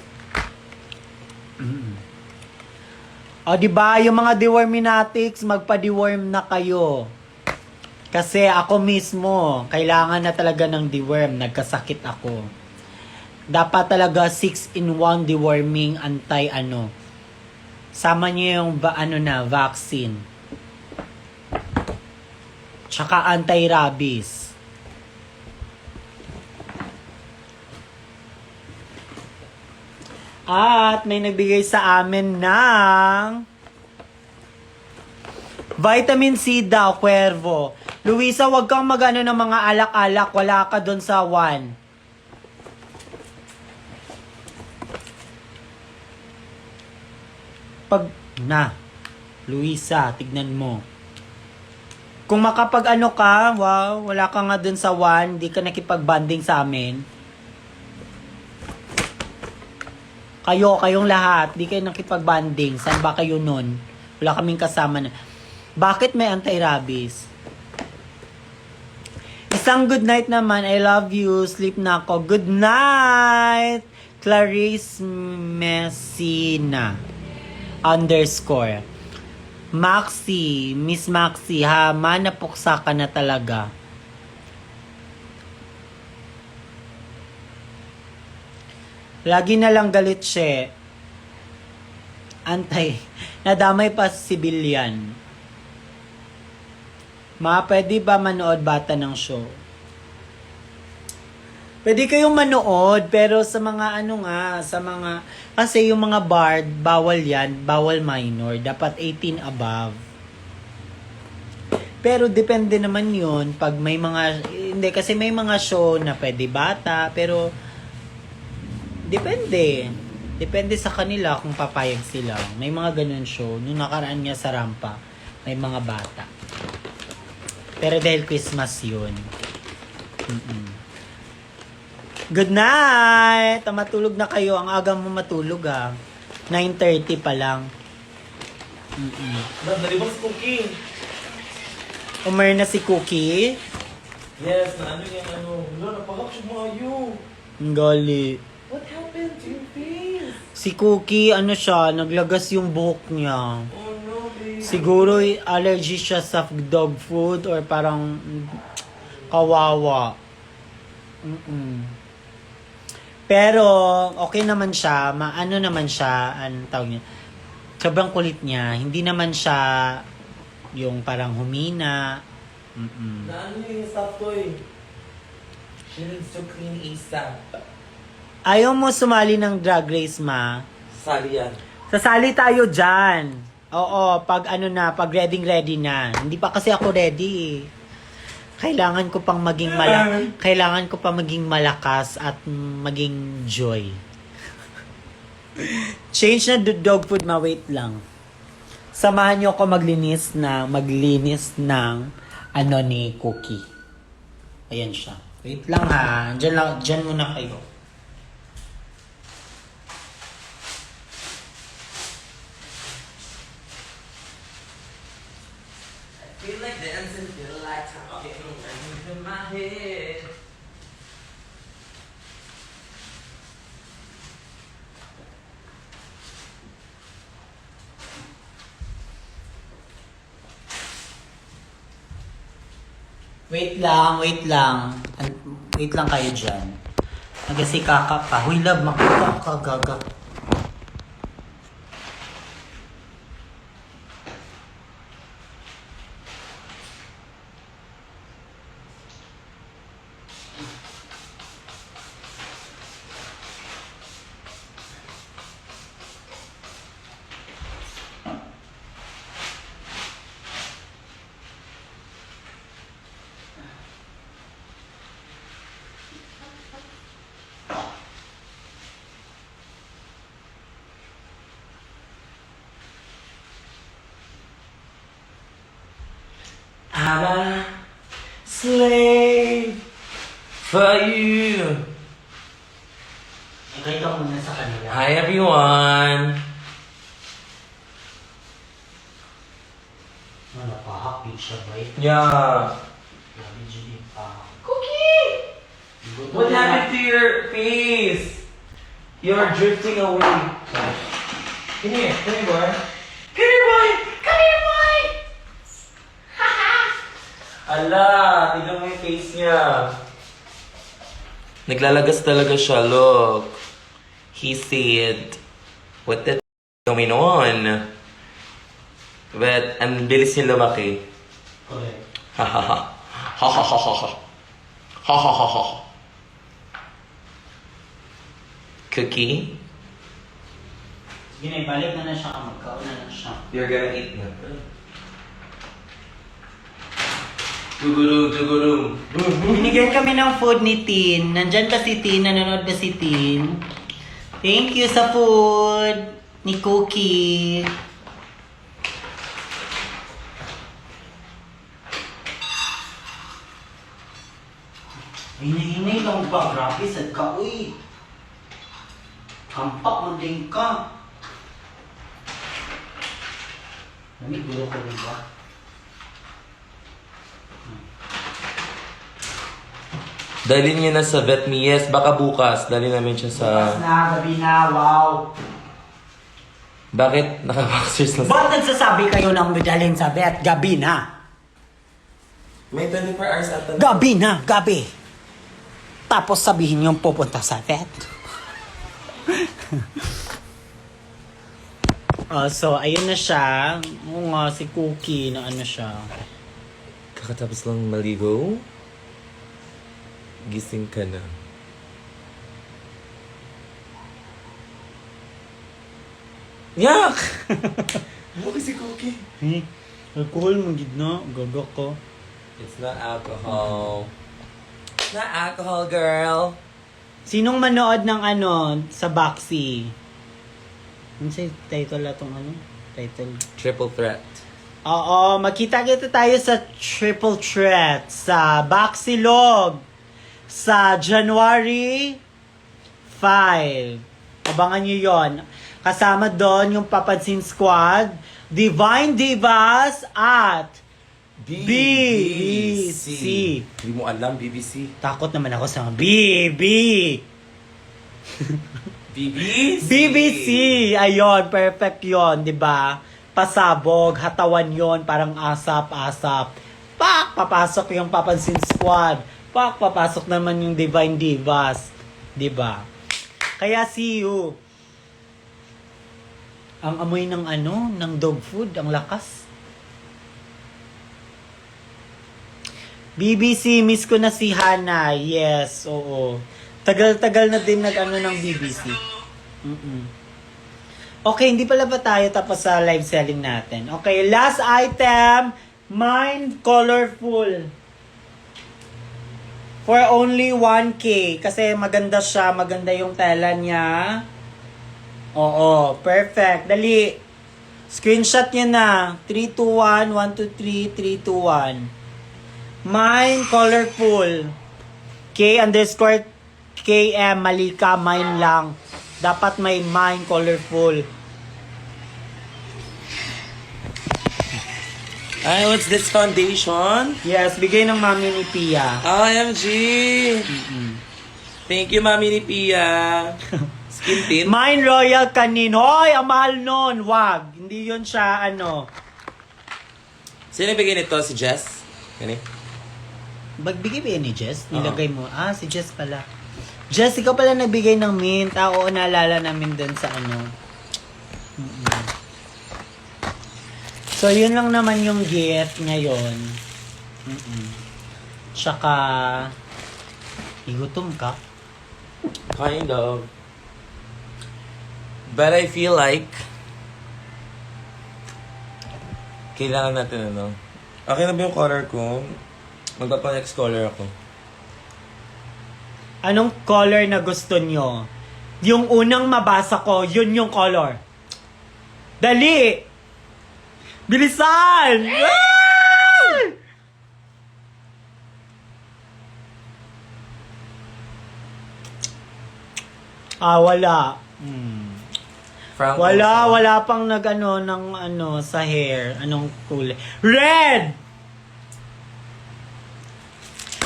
O, diba, yung mga deworminatics, magpa-deworm na kayo. Kasi ako mismo, kailangan na talaga ng deworm. Nagkasakit ako. Dapat talaga 6-in-1 deworming anti-ano. Sama niyo yung vaccine. Tsaka anti-rabies. At may nagbigay sa amin ng vitamin C daw, Cuervo. Luisa, wag kang magano ng mga alak-alak. Wala ka doon sa 1. Luisa, tignan mo. Kung makapag-ano ka, wow, wala ka nga dun sa 1, di ka nakipag-banding sa amin. Kayong lahat, di kayo nakipag-banding. Saan ba kayo nun? Wala kaming kasama na. Bakit may anti-rabies? Isang good night naman. I love you. Sleep na ako. Good night! Clarice Messina _ Maxi, Miss Maxi, ha, manapuksa ka na talaga. Lagi na lang galit siya. Nadamay pa si Billian. Pwede ba manood bata ng show? Pwede kayong manood, pero sa mga kasi yung mga bard, bawal yan, bawal minor, dapat 18 above. Pero depende naman yun, pag may hindi, kasi may mga show na pwede bata, pero depende sa kanila kung papayag sila. May mga ganun show, nung nakaraan nga sa Rampa, may mga bata. Pero dahil Christmas yun. Good night! Matulog na kayo. Ang aga mo matulog, 9:30 pa lang. Nalibang si Cookie. Umar na si Cookie. Yes, na wala, napagak siya mga you. Ang gali. What happened to your face? Si Cookie, naglagas yung buhok niya. Oh no, baby. Siguro allergy siya sa dog food or parang kawawa. Pero, okay naman siya. Naman siya. Anong tawag niya? Sobrang kulit niya. Hindi naman siya yung parang humina. Yung stop toy? She needs to clean ASAP. Ayaw mo sumali ng drag race, ma? Sali yan. Sasali tayo dyan. Oo, pag ready na. Hindi pa kasi ako ready. Kailangan ko pang maging malakas at maging joy. Change na dog food, wait lang. Samahan niyo ako maglinis ng ni Cookie. Ayan siya. Wait lang, ha. Diyan muna kayo. Feel like dancing, feel like talking, in my head. Wait lang. Wait lang kayo dyan. Nagasika pa. Huy, love, makita ka, gaga. I'm a slave Bye! Ikay ka muna sa kanila. Hi everyone! Ano, pahapit siya ba eh? Yeah. Grabe dyan yung pahapit. Cookie! What happened to your face? You're drifting away. Come here, boy. Come here, boy! Come here, boy! Ala, tignan mo yung face niya. Naglalagas talaga siya, look. He said, what the going on? But, ang bilis niya lumaki. Correct. Ha ha ha. Ha ha ha ha ha. Ha ha ha ha. Cookie? Sige na, ibalik na siya. Magkauna na siya. You're gonna eat na. Tugurung, tugurung. Binigyan kami ng food ni Tin. Nandyan ba si Tin? Nanonood ba si Tin? Thank you sa food ni Cookie. Hinay-hinay lang ba? Grabe, sad ka, uy. Hampak mo din ka. Lamig, gulo ko rin ba? Dalhin niyo na sa vet me. Yes, baka bukas. Dalhin namin siya sa... Bukas na, gabi na, wow. Bakit? Naka-boxers na Ba't nagsasabi kayo ng medalhin sa vet? Gabi na. May 24 hours ata na. Gabi na, gabi. Tapos sabihin yung pupunta sa vet. So, ayun na siya. Oo nga, si Cookie na ano siya. Kakatapos lang maligo. Gising ka na. Yak! Ano kasi Cookie? Alcohol mo gid na, gaga ko. It's not alcohol. It's not alcohol, girl. Sinong manood ng ano sa Boxy? Ano sa title atong ano? Title. Triple threat. Oo, magkita-kita tayo sa Triple Threat sa Baxilog sa January 5. Abangan nyo yon. Kasama doon yung Papansin Squad, Divine Divas at BBC. Hindi mo alam, BBC. Takot naman ako sa BB. BBC. BBC. Ayon, perfect yon, di ba? Pasabog, hatawan yon, parang asap-asap. Pak! Papasok yung Papansin Squad. Pak! Papasok naman yung Divine Divas. Di ba? Kaya see you. Ang amoy ng ano, ng dog food, ang lakas. BBC, miss ko na si Hana. Yes, oo. Tagal-tagal na din nag-ano ng BBC. Okay, hindi pala ba tayo tapos sa live selling natin? Okay, last item, mine colorful. For only 1K. Kasi maganda siya, maganda yung tela niya. Oo, perfect. Dali. Screenshot niya na. 3, 2, 1, 1, 2, 3, 3, 2, 1. Mine colorful. K_KM, mali ka, mine lang. Dapat may mine colorful. Ay, what's this foundation? Yes, bigay ng mami ni Pia. OMG! Thank you, Mami ni Pia. Skin tint. Mine Royal Canin. Hoy, ang mahal nun. Wag. Hindi yun siya, ano. Sino bigyan nito? Si Jess? Gani? Magbigay ba yan ni Jess? Nilagay mo. Ah, si Jess pala. Jess, ikaw pala nagbigay ng mint. Oo, naalala namin dun sa ano. So, yun lang naman yung gift ngayon. Tsaka, igutom ka? Kind of. But I feel like kailangan natin ano. Okay na ba yung color ko? Magpapa-next color ako. Anong color na gusto nyo? Yung unang mabasa ko, yun yung color. Dali! Bilisan! Ah! Wala. Franco. Wala pang nag-ano ng ano sa hair. Anong kulay? Red!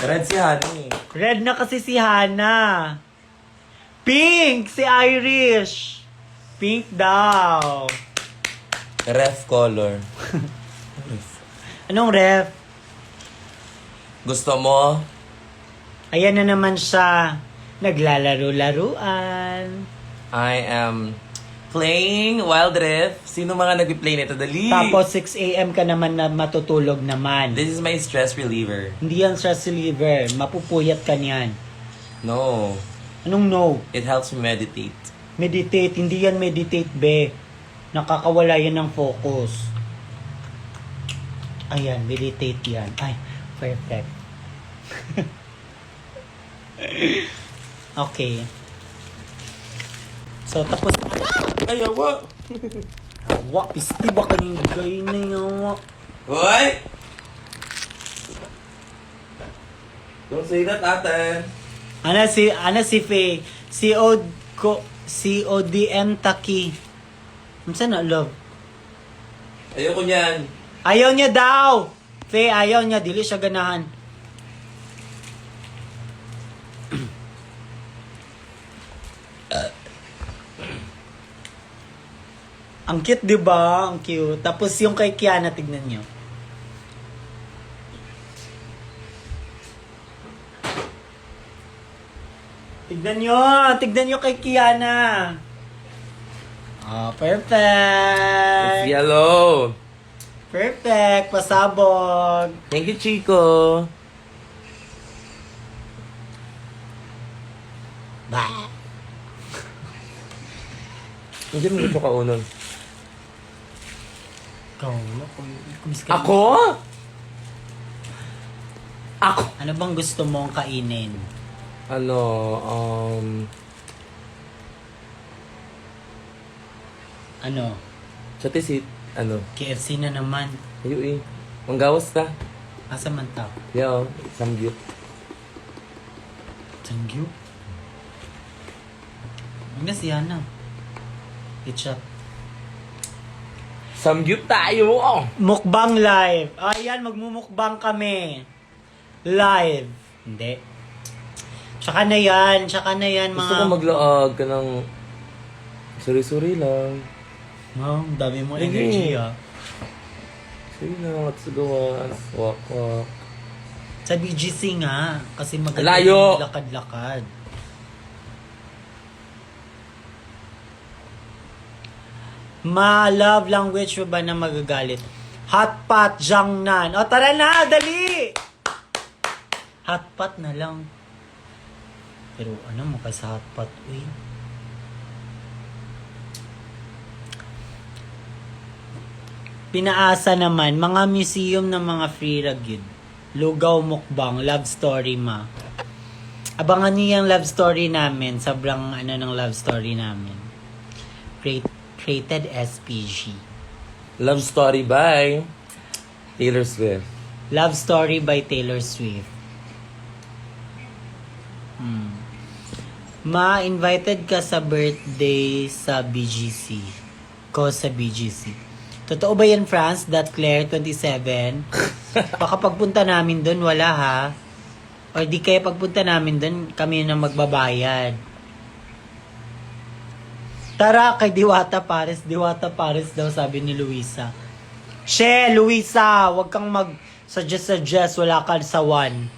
Red si Honey. Red na kasi si Hana. Pink si Irish. Pink daw. Ref color. Anong ref? Gusto mo? Ayan na naman siya. Naglalaro-laruan. I am playing Wild Rift. Sino mga nag-play nito? Dali! Tapos 6 a.m. ka naman na matutulog naman. This is my stress reliever. Hindi yan stress reliever. Mapupuyat ka niyan. No. Anong no? It helps me meditate. Meditate. Hindi yan meditate, be. Nakakawala yan ng focus. Ayan, meditate yan. Ay, perfect. Okay. So, tapos... Ay, awa! Awa, pisti ba kanyang gay na yawa? Hoy! Don't say that, ate. Ana si Faye. CODM Taki. Saan na, love? Ayoko niyan. Ayaw niya daw! Faye, ayaw niya. Dili siya ganahan. Ang cute, di ba? Ang cute. Tapos yung kay Kiana, tignan niyo. Tignan niyo kay Kiana. Perfect. It's yellow. Perfect. Pasabog. Thank you, Chico. Bah. Hindi mo ito kaunon. Ako? Ako? Ano bang gusto mong kainin? Ano? Sa tisit, KFC na naman. ayo manggawas ka. Asa man ta? Yo, samgyup. Sanggyu? Ang siya na. Ketchup. Samgyup tayo! Oh. Mukbang live. Ayan, magmumukbang kami. Live. Hindi. Tsaka na yan mga... Gusto ko maglaag ka ng suri-suri lang. Ang dami mo Sige. energy ah. Suri lang at sagawas. Wak-wak. Sa BGC nga. Kasi maganda Layo. yung lakad-lakad. Ma-love language mo ba na magagalit? Hot pot, Jiangnan. O tara na, dali! Hot pot na lang. Pero ano mo kay sa hot pot, uy? Pinaasa naman, mga museum ng mga free ragyod. Lugaw mukbang, love story ma. Abangan niyo yung love story namin. Sobrang ng love story namin. Rated SPG. Love Story by Taylor Swift. Love Story by Taylor Swift. Ma-invited ka sa birthday sa BGC. Ko sa BGC. Totoo ba yan, France? That Claire, 27? Baka pagpunta namin doon, wala ha? O di kaya pagpunta namin doon, kami na magbabayad. Tara kay Diwata Pares. Diwata Pares daw, sabi ni Luisa. Luisa, wag kang mag-suggest. Wala ka sa one.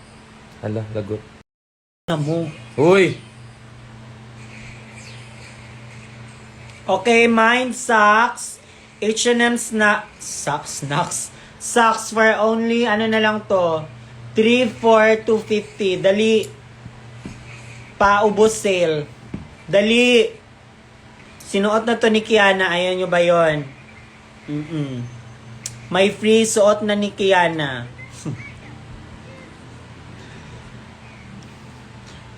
Hala, lagot. Na mo. Uy! Okay, mine socks. H&M snacks. Socks for only, ano na lang to, 3 for 250. Dali. Paubos sale. Dali. Sinuot na to ni Kiana. Ayaw nyo ba yun? May free suot na ni Kiana.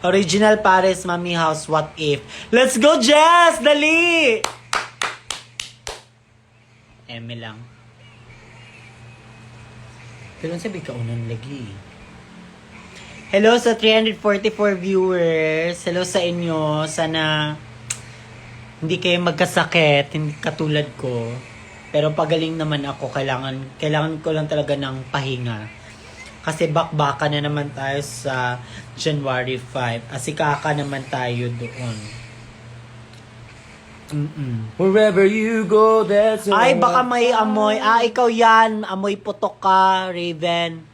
Original Paris Mommy House, what if? Let's go, Jess! Dali! Eme lang. Pero sabi ka unang lagi. Hello sa 344 viewers. Hello sa inyo. Sana hindi kayo magkasakit, hindi katulad ko. Pero pagaling naman ako, kailangan ko lang talaga ng pahinga. Kasi bakbaka na naman tayo sa January 5. Asikaka naman tayo doon. Wherever you go, that's where Ay, baka may amoy. Ikaw yan. Amoy putok ka, Raven.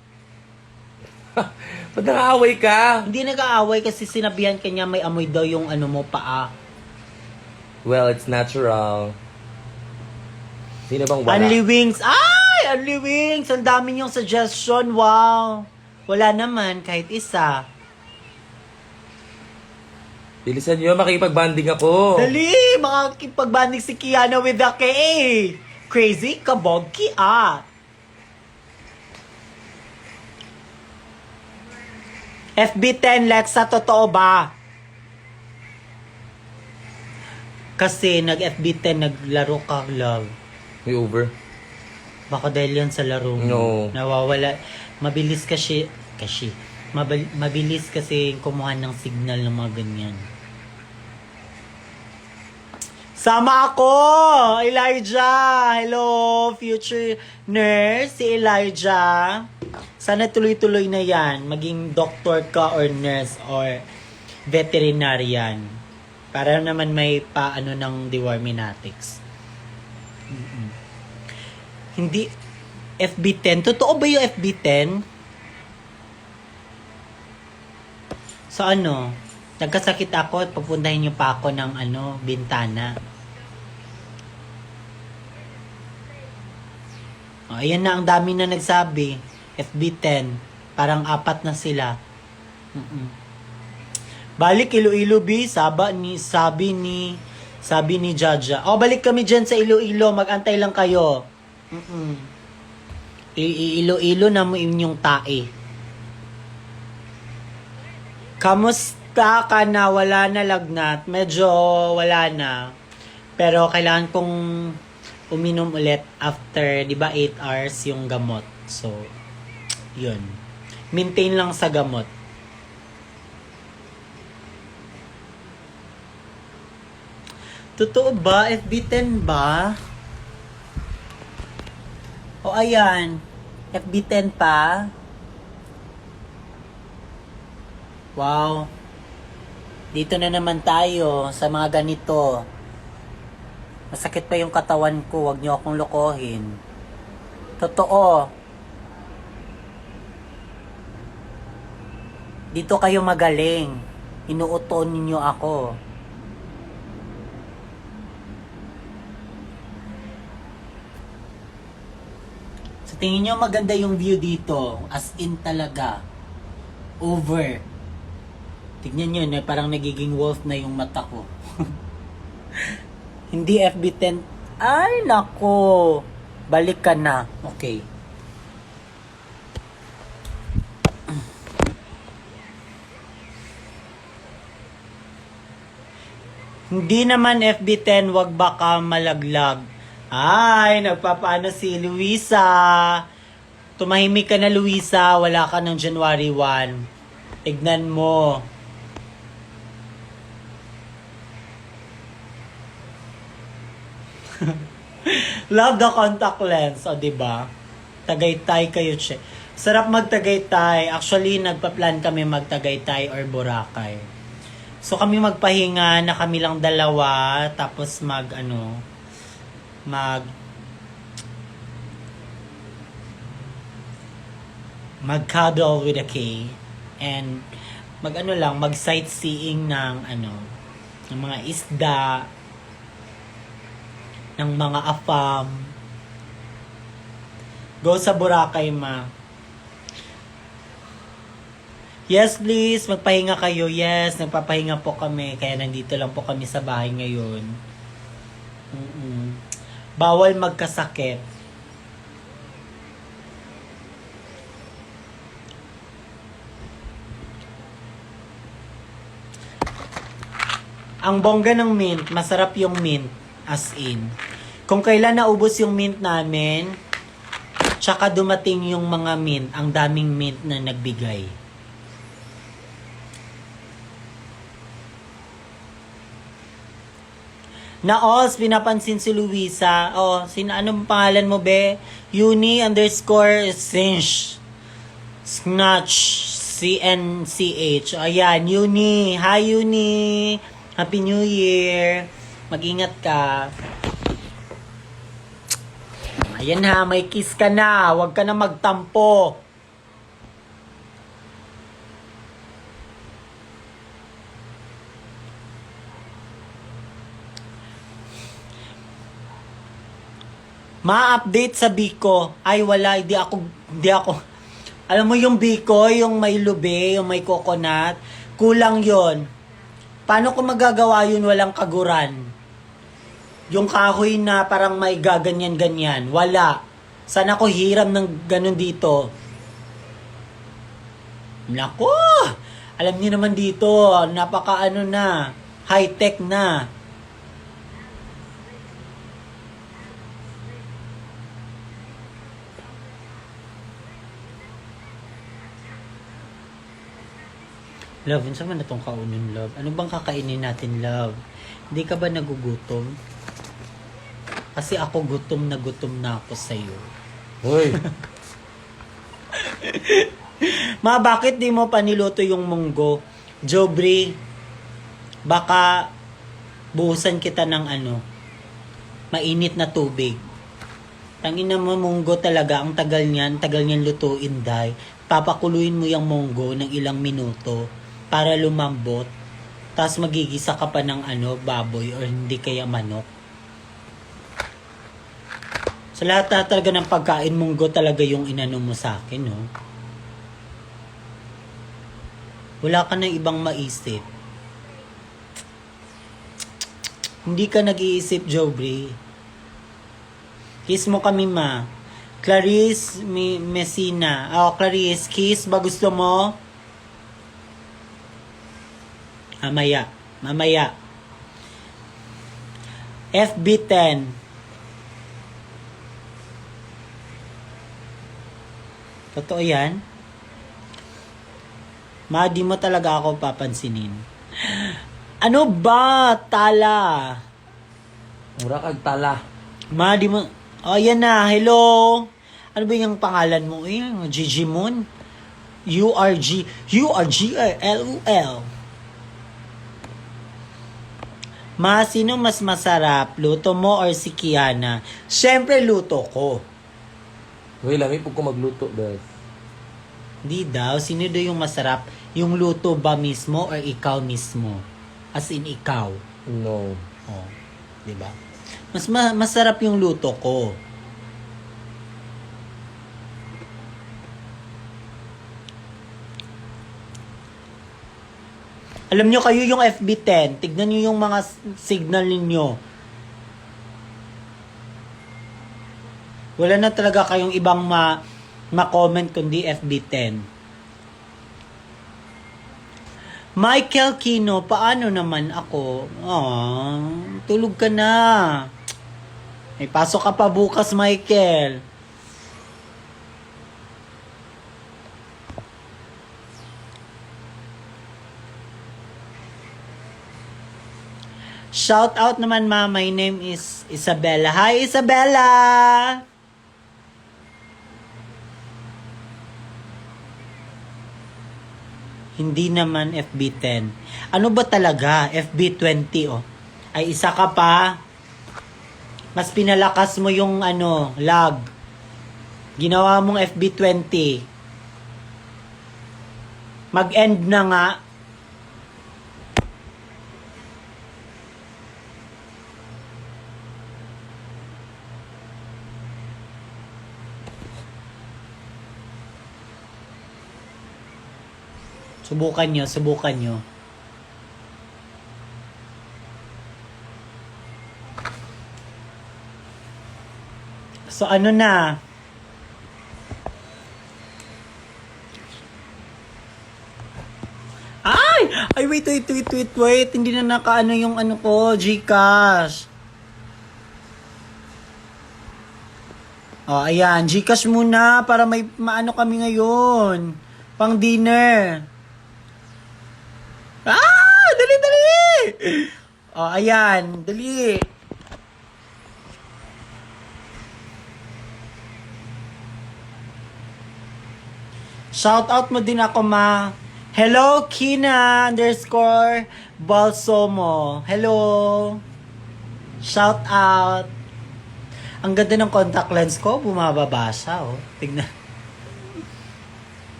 Ba't nakaaway ka? Hindi nag-aaway kasi sinabihan kanya may amoy daw yung ano mo, paa. Well, it's natural. Sino bang wala? Only Wings. Ay! Only Wings! Ang dami niyong suggestion. Wow! Wala naman, kahit isa. Bilisan nyo, makipag-banding ako. Dali! Makakipag-banding si Kiana with the K. Crazy kabog Kia. FB10, Lexa, totoo ba? Kasi nag-FB10, naglaro ka, love. May over. Baka dahil yan sa laro mo. No. Nawawala. Mabilis mabilis kasi kumuha ng signal ng mga ganyan. Sama ako! Elijah! Hello, future nurse, si Elijah. Sana tuloy-tuloy na yan. Maging doctor ka or nurse or veterinarian. Para naman may paano ng deworminatics. Hindi FB10. Totoo ba yung FB10? So ano, nagkasakit ako at papuntahin niyo pa ako ng bintana. Ayan na, ang dami na nagsabi. FB10. Parang 4 na sila. Balik Iloilo B, sabi ni Jaja. Balik kami dyan sa Iloilo, mag-antay lang kayo. Iloilo na mo inyong tae. Kamusta ka na? Wala na lagnat. Medyo wala na. Pero kailangan kong uminom ulit after, di ba, 8 hours yung gamot. So, yun. Maintain lang sa gamot. Totoo ba? FB10 ba? Ayan. FB10 pa. Wow. Dito na naman tayo sa mga ganito. Masakit pa yung katawan ko. Huwag niyo akong lokohin. Totoo. Dito kayo magaling. Inuuton niyo ako. Sa tingin niyo maganda yung view dito. As in talaga. Over. Tignan nyo, parang nagiging wolf na yung mata ko. Hindi FB10. Ay, nako. Balik ka na. Okay. Hindi naman FB10, wag baka malaglag. Ay, nagpapaano si Luisa. Tumahimik ka na, Luisa. Wala ka ng January 1. Tignan mo. Love the contact lens, diba? Tagaytay kayo, che. Sarap magtagaytay. Actually, nagpa-plan kami magtagaytay or Boracay. So, kami magpahinga na kami lang dalawa, tapos mag-cuddle with a K. And, mag sightseeing ng mga isda, ng mga afam. Go sa Boracay, ma. Yes, please. Magpahinga kayo. Yes, nagpapahinga po kami. Kaya nandito lang po kami sa bahay ngayon. Bawal magkasakit. Ang bongga ng mint. Masarap yung mint. As in. Kung kailan naubos yung mint namin, tsaka dumating yung mga mint, ang daming mint na nagbigay. Naos, pinapansin si Luisa. Oh, anong pangalan mo, be? Uni _ Sinch. Snatch. CNCH. Ayan, Uni. Hi, Uni. Happy New Year. Mag-ingat ka. Ayan ha, may kiss ka na. Huwag ka na magtampo. Ma-update sa Biko. Ay, wala. Hindi ako. Alam mo yung Biko, yung may lube, yung may coconut. Kulang yon. Paano ko magagawa yun walang kaguran? Yung kahoy na parang may gaganyan-ganyan. Wala. Sana ko hiram ng ganun dito. Nako! Alam niyo naman dito, napaka na, high-tech na. Love, yun saan na itong kaunin, love? Ano bang kakainin natin, love? Hindi ka ba nagugutom? Kasi ako gutom na ako sa'yo. Hoy! Ma, bakit di mo pa niluto yung munggo? Jobri, baka buhusan kita ng mainit na tubig. Tangina mo, munggo talaga, ang tagal niyan lutuin, day. Papakuluin mo yung munggo ng ilang minuto para lumambot. Tapos magigisa ka pa ng baboy or hindi kaya manok. Sa lahat na talaga ng pagkain, munggo talaga yung inano mo sa akin, no? Wala ka na ibang maisip. Hindi ka nag-iisip, Jobri. Kiss mo kami, ma. Clarice Messina. Clarice, kiss ba gusto mo? Mamaya. FB10. Totoo yan? Ma, di mo talaga ako papansinin. Ano ba? Tala. Mura kag tala. Ma, di mo... Oh, yan na. Hello. Ano ba yung pangalan mo? Gigi Moon? URGLUL. Ma, sino mas masarap? Luto mo or si Kiana? Siyempre, luto ko. Hoy, lami po ko magluto, guys. Di daw. Sino daw yung masarap? Yung luto ba mismo or ikaw mismo? As in, ikaw. No. Oh, di ba? Masarap yung luto ko. Alam nyo kayo yung FB10, tignan nyo yung mga signal ninyo. Wala na talaga kayong ibang ma-comment kundi FB10. Michael Kino, paano naman ako? Tulog ka na. May pasok ka pa bukas, Michael. Shout out naman, ma. My name is Isabella. Hi, Isabella! Hindi naman FB10. Ano ba talaga? FB20, oh. Ay, isa ka pa. Mas pinalakas mo yung lag. Ginawa mong FB20. Mag-end na nga. Subukan nyo. So, na? Ay, wait. Hindi na nakaano yung ko, Gcash. Ayan. Gcash muna para may maano kami ngayon. Pang dinner. Dali! O, ayan. Dali. Shout out mo din ako, ma. Hello, Kina _ Balsomo. Hello. Shout out. Ang ganda ng contact lens ko. Bumababa siya, oh. Tignan.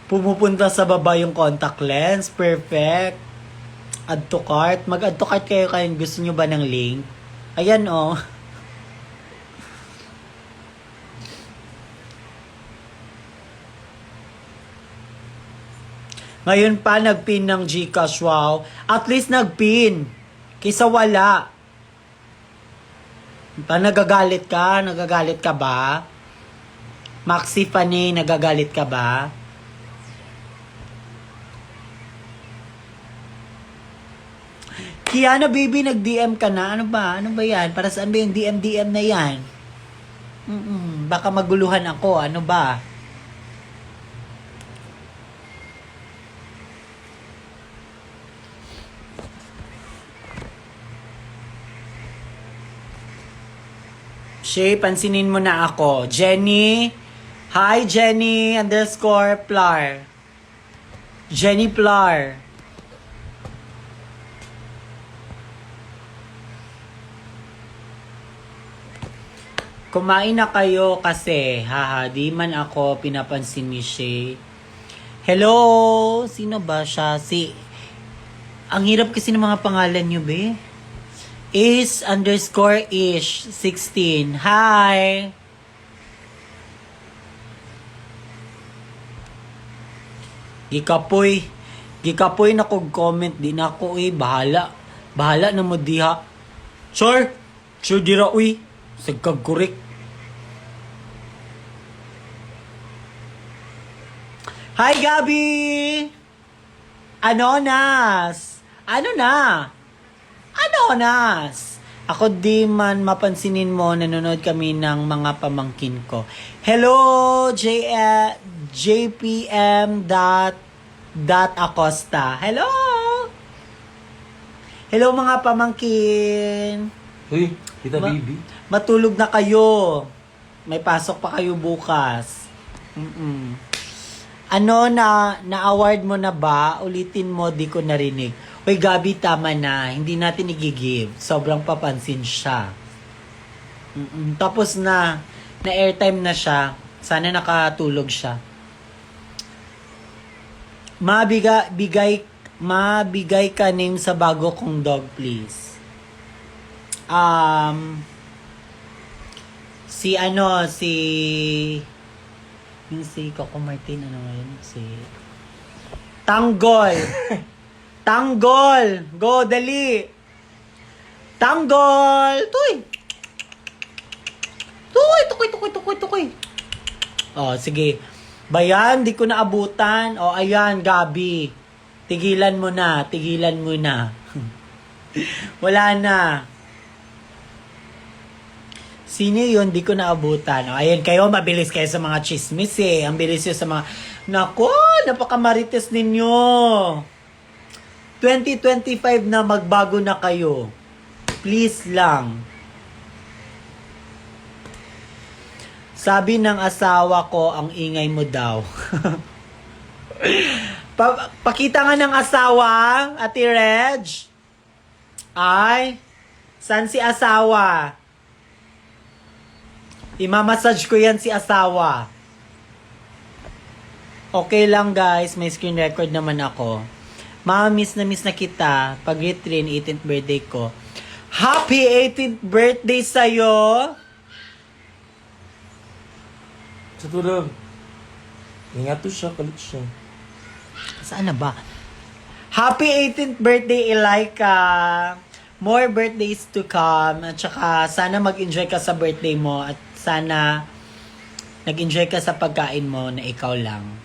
Pumupunta sa baba yung contact lens. Perfect. Add to cart. Mag-add to cart kayo gusto nyo ba ng link? Ayan, oh. Ngayon pa, nagpin ng Gcash. Wow. At least nagpin. Kaysa wala. Nagagalit ka? Nagagalit ka ba? Maxi Fanny, nagagalit ka ba? Kiana baby, nag-DM ka na. Ano ba? Ano ba yan? Para saan ba yung DM na yan? Baka maguluhan ako. Ano ba? Shay, pansinin mo na ako. Jenny. Hi, Jenny _ Plar. Jenny Plar. Kumain na kayo kasi. Haha, di man ako pinapansin ni Shay. Hello! Sino ba siya? Ang hirap kasi ng mga pangalan nyo, be. Is _ ish 16. Hi! Gikapoy na kog comment din ako bahala na mo diha. Sure dira sagkag kurik. Hi Gabi! Anonas! Anonas! Ako di man mapansinin mo, nanonood kami ng mga pamangkin ko. Hello, JPM Acosta. Hello! Hello mga pamangkin. Uy, kita baby. Matulog na kayo. May pasok pa kayo bukas. Ano na-award mo na ba? Ulitin mo, di ko narinig. Uy, Gabi, tama na. Hindi natin i-give. Sobrang papansin siya. Tapos na airtime na siya. Sana nakatulog siya. Mabigay ka name sa bago kong dog, please. Yung si Coco Martin, ano ngayon? Si Tanggol. Tanggol! Go, dali! Tanggol! Tuy! Oh, sige. Bayan, di ko naabutan. Oh, ayan, Gabi. Tigilan mo na. Wala na. Sino yun? Di ko naabutan. Oh, ayan, kayo, mabilis kayo sa mga chismis Ang bilis yun sa mga... Nako, napakamarites ninyo. 2025 na, magbago na kayo. Please lang. Sabi ng asawa ko, ang ingay mo daw. Pakita nga ng asawa, Ate Reg. Ay, saan si asawa? Imamassage ko yan si asawa. Okay lang guys, may screen record naman ako. Miss na kita. Pag-greet rin, 18th birthday ko. Happy 18th birthday sa'yo! Sa tulog. Ingat to siya, kalit siya. Saan na ba? Happy 18th birthday, Ilaika! More birthdays to come. At saka, sana mag-enjoy ka sa birthday mo. At sana, nag-enjoy ka sa pagkain mo na ikaw lang.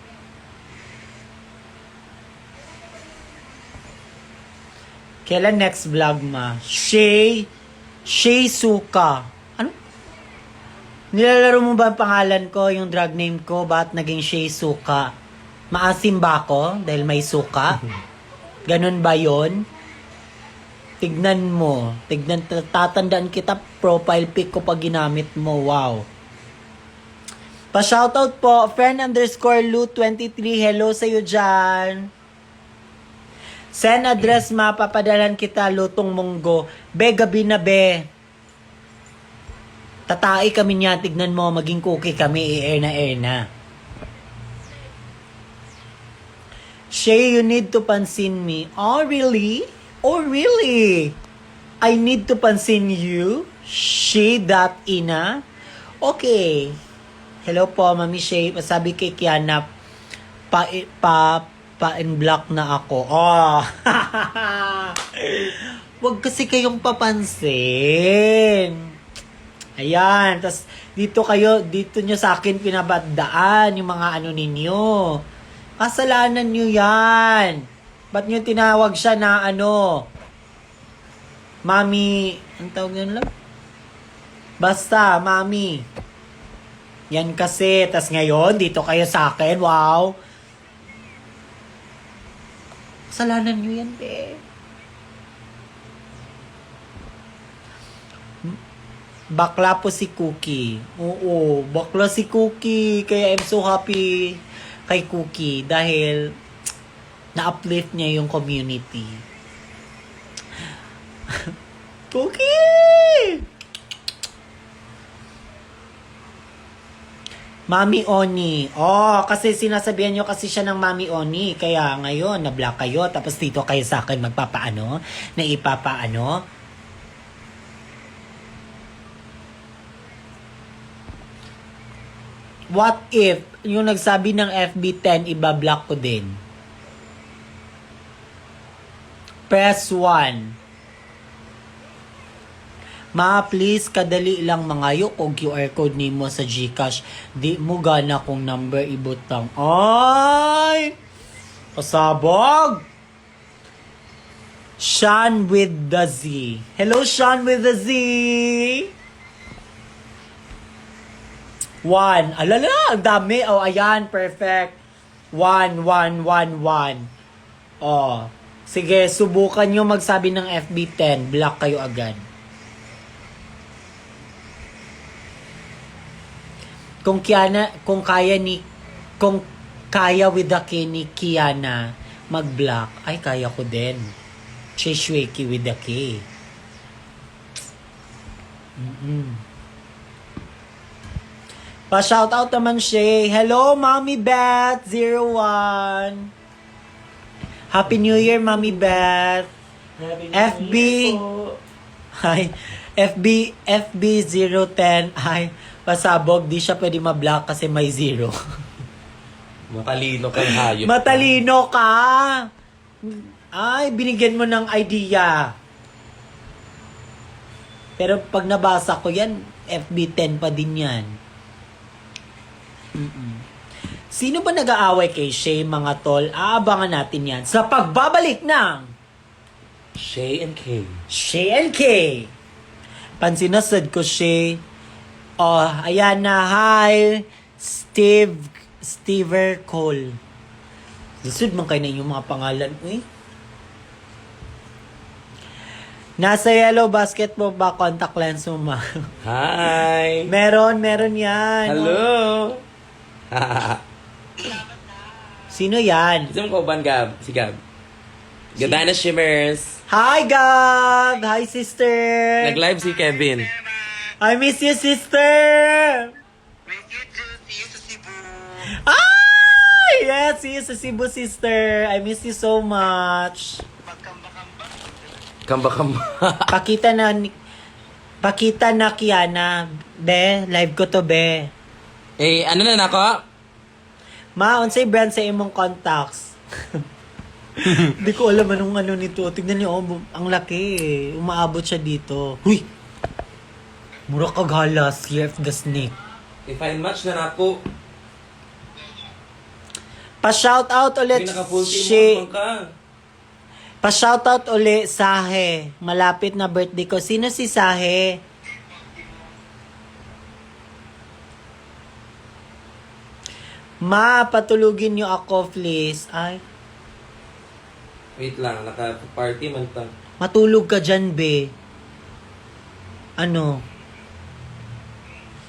Kailan next vlog, ma? Shay Suka. Ano? Nilalaro mo ba ang pangalan ko, yung drag name ko? Bakit naging Shay Suka? Maasim ba ako dahil may suka? Ganun ba yon? Tignan mo. Tatandaan kita, profile pic ko pag ginamit mo. Wow. Pa-shoutout po, friend_Lu23. Hello sa'yo dyan. Send address ma, papadalan kita, lutong munggo. Be, gabi na be. Tatai kami niya, tignan mo, maging cookie kami, i-air na. Shay, you need to pansin me. Oh, really? Oh, really? I need to pansin you? Shay, that ina? Okay. Hello po, Mami Shay. Sabi kay Kiana, pa-in-block na ako. Oh. Wag kasi kayong papansin. Ayan. Tas dito nyo sa akin pinabadaan yung mga ano ninyo. Kasalanan nyo yan. Ba't nyo tinawag siya na ano? Mami, ang tawag nyo lang? Basta, Mami. Yan kasi. Tas ngayon, dito kayo sa akin. Wow. Kasalanan nyo yan, be. Bakla po si Cookie. Oo, bakla si Cookie. Kaya I'm so happy kay Cookie dahil na-uplift niya yung community. Cookie! Mami Oni. Oh, kasi sinasabihan nyo kasi siya ng Mami Oni. Kaya ngayon, na-block kayo. Tapos dito kayo sa akin magpapaano? Na ipapaano? What if yung nagsabi ng FB10, ibablock ko din? Press 1. Ma, please, kadali lang mangayo kung QR code nimo sa GCash. Di mo gana kung number ibutang. Ay! Pasabog! Sean with the Z. Hello, Sean with the Z! 1. Alala, ang dami. Oh, ayan, perfect. 1, 1, 1, 1. Oh. Sige, subukan nyo magsabi ng FB10. Block kayo agad. Kung kaya with the K ni Kiana mag-block, ay kaya ko din. Shishweki with the K. Pa-shoutout naman siya. Hello, Mommy Beth 01. Happy New Year, Mommy Beth. FB. Hi. FB 010. Hi. Pasabog, di siya pwede ma-block kasi may 0. Matalino kang hayop. Matalino ka! Ay, binigyan mo ng idea. Pero pag nabasa ko yan, FB10 pa din yan. Sino ba nag-aaway kay Shay, mga tol? Aabangan natin yan sa pagbabalik ng Shay and K. Shay and K. Pansinasad ko, Shay. Oh, ayan na. Hi, Steve Cole. Lisod man kayo na inyong mga pangalan. Uy. Nasa yellow basket mo ba contact lens mo, ma? Hi! Meron yan. Hello! Sino yan? Gusto mo kauban, Gab? Si Gab. Gadana Shimmers. Hi, Gab! Hi, sister! Nag-live si Kevin. I miss you, sister! Miss you too. See you sa Cebu. Ah! Yes, see you sa Cebu, sister. I miss you so much. Magkamba-kamba. Kamba-kamba. Pakita na Kiana. Be, live ko to, be. Eh, ano na nako? Ma, unsay brand sa imong contacts? Hindi ko alam anong ano nito. Tignan niyo, oh, ang laki eh. Umaabot siya dito. Huy! Mura kaghalas, Year of the Snake. I-find match na nako. Pa-shoutout ulit, Pinaka-full team si... mo ka. Pa-shoutout ulit, Sahe. Malapit na birthday ko. Sino si Sahe? Ma, patulugin niyo ako, please. Ay. Wait lang, naka-party man ta. Matulog ka dyan, be. Ano?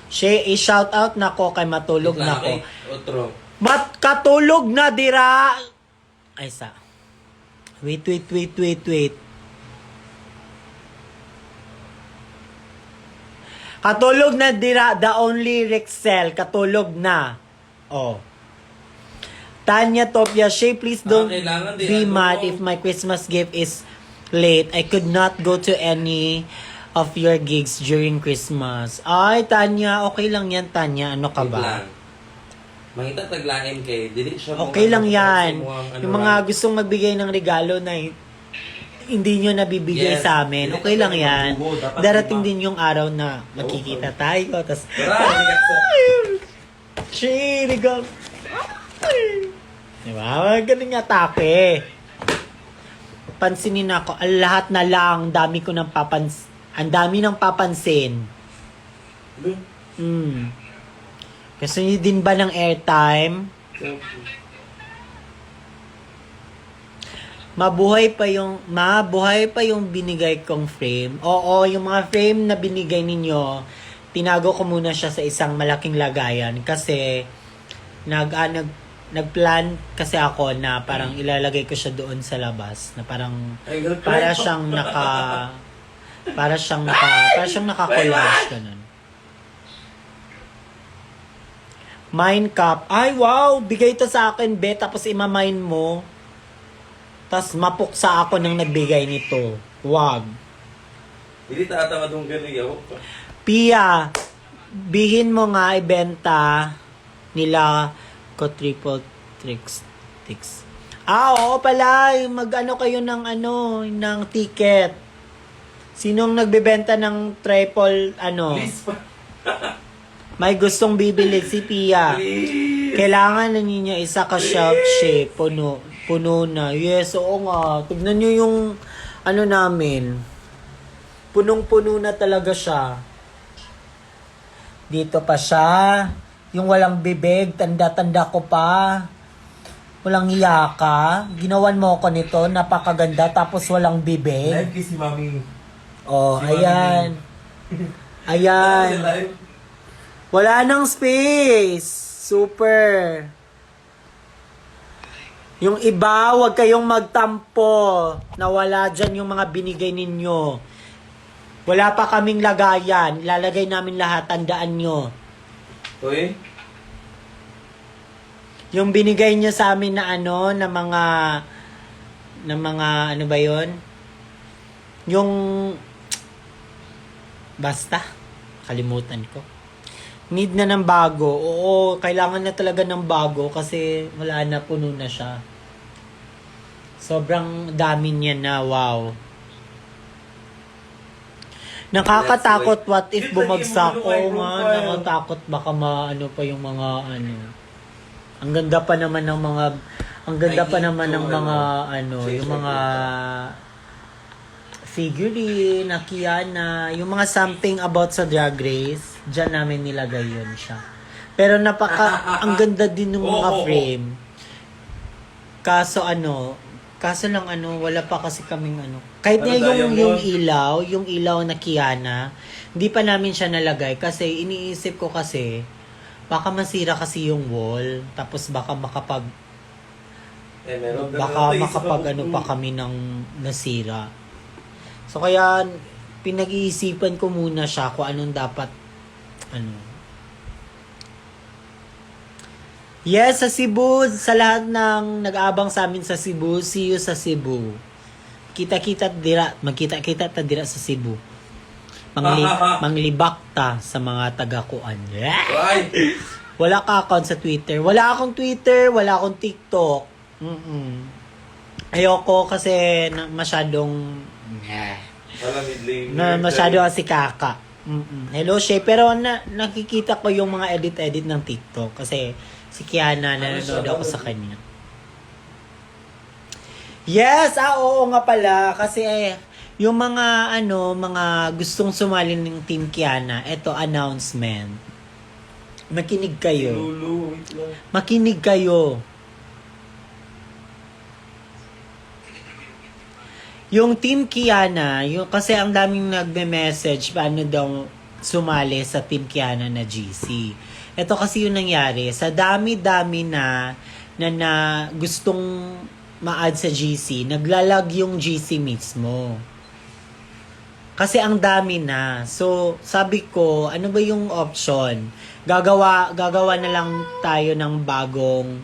I-shout out na ko kay matulog Wait na lang, ko. Otro. Katulog na dira. Ay sa. Wait. Katulog na dira, the only Rexel. Katulog na. Oh. Tanya Topia, Shay, please don't kailangan din, be ano mad mo. if my Christmas gift is late. I could not go to any of your gigs during Christmas. Ay, Tanya, okay lang yan, Tanya. Ano ka Wait ba? lang. Mangita taglain kay dili siya Okay lang yan. ano Yung mga gustong magbigay ng regalo na hindi nyo nabibigay Yes. sa amin, Hindi okay ka lang naman yan. magbubo. Dapat Darating lima. din yung araw na magkikita tayo. Tapos, regalo. Diba? Ganun nga atake. Pansinin ako, lahat na lang, dami ko nang ang dami nang papansin. Gusto niyo din ba ng airtime? Mabuhay pa yung binigay kong frame. Oo, yung mga frame na binigay ninyo, tinago ko muna siya sa isang malaking lagayan kasi nagplan kasi ako na parang ilalagay ko siya doon sa labas na parang para siyang naka-collage ganun. Mine cup. Ay, wow! Bigay ito sa akin, be. Tapos ima-mine mo. Tapos mapuksa ako nang nagbigay nito. Wag. Dili ta ata madung ganiyaw. Pia, bihin mo nga ibenta nila ko triple tricks. Oo pala. Mag-ano kayo ng ticket. Sinong nagbebenta ng triple, Please pa. May gustong bibili si Pia. Please. Kailangan na niya isa ka shelf shape. Puno na. Yes, oo nga. Tignan nyo yung namin. Punong-puno na talaga siya. Dito pa siya. Yung walang bibig. Tanda-tanda ko pa. Walang hiya ka. Ginawan mo ko nito. Napakaganda. Tapos walang bibig. Live kay si Mami. Oh, Si Mami ayan. Ayan. Live. Wala nang space. Super. Yung iba, wag kayong magtampo na wala dyan yung mga binigay ninyo. Wala pa kaming lagayan. Ilalagay namin lahat. Tandaan nyo. Uy. Yung binigay nyo sa amin na na mga, ano ba yon? Yung, basta, kalimutan ko. Need na ng bago. Oo, kailangan na talaga ng bago kasi wala na, puno na siya. Sobrang dami niya na, wow. Nakakatakot, what if bumagsak? Oo nga, nakatakot baka maano pa yung mga Ang ganda pa naman ng mga yung mga figurine, na Kiana, yung mga something about sa Drag Race. Diyan namin nilagay yun siya. Pero ang ganda din ng mga frame. Kaso lang wala pa kasi kaming Kahit na yung ilaw na Kiana, hindi pa namin siya nalagay kasi iniisip ko kasi baka masira kasi yung wall, tapos baka makapag pa kami ng nasira. So kaya pinag-iisipan ko muna siya kung anong dapat Yes, sa Cebu, sa lahat ng nag-aabang sa amin sa Cebu, see you sa Cebu. Magkita-kita ta dira sa Cebu. Manglibak ta sa mga taga-kuan. Wala ka account sa Twitter. Wala akong Twitter, wala akong TikTok. Ayoko kasi masyadong masyado si kaka. Hello, Shay. Pero nakikita ko yung mga edit ng TikTok kasi si Kiana nanonood ako sa kanya. Yes, oo nga pala kasi yung mga mga gustong sumali ng Team Kiana, eto announcement. Makinig kayo. Makinig kayo. Yung Team Kiana, yung, kasi ang daming nagme-message paano daw sumali sa Team Kiana na GC. Ito kasi yung nangyari, sa dami-dami na gustong ma-add sa GC, naglalag yung GC mismo. Kasi ang dami na. So, sabi ko, ano ba yung option? Gagawa na lang tayo ng bagong...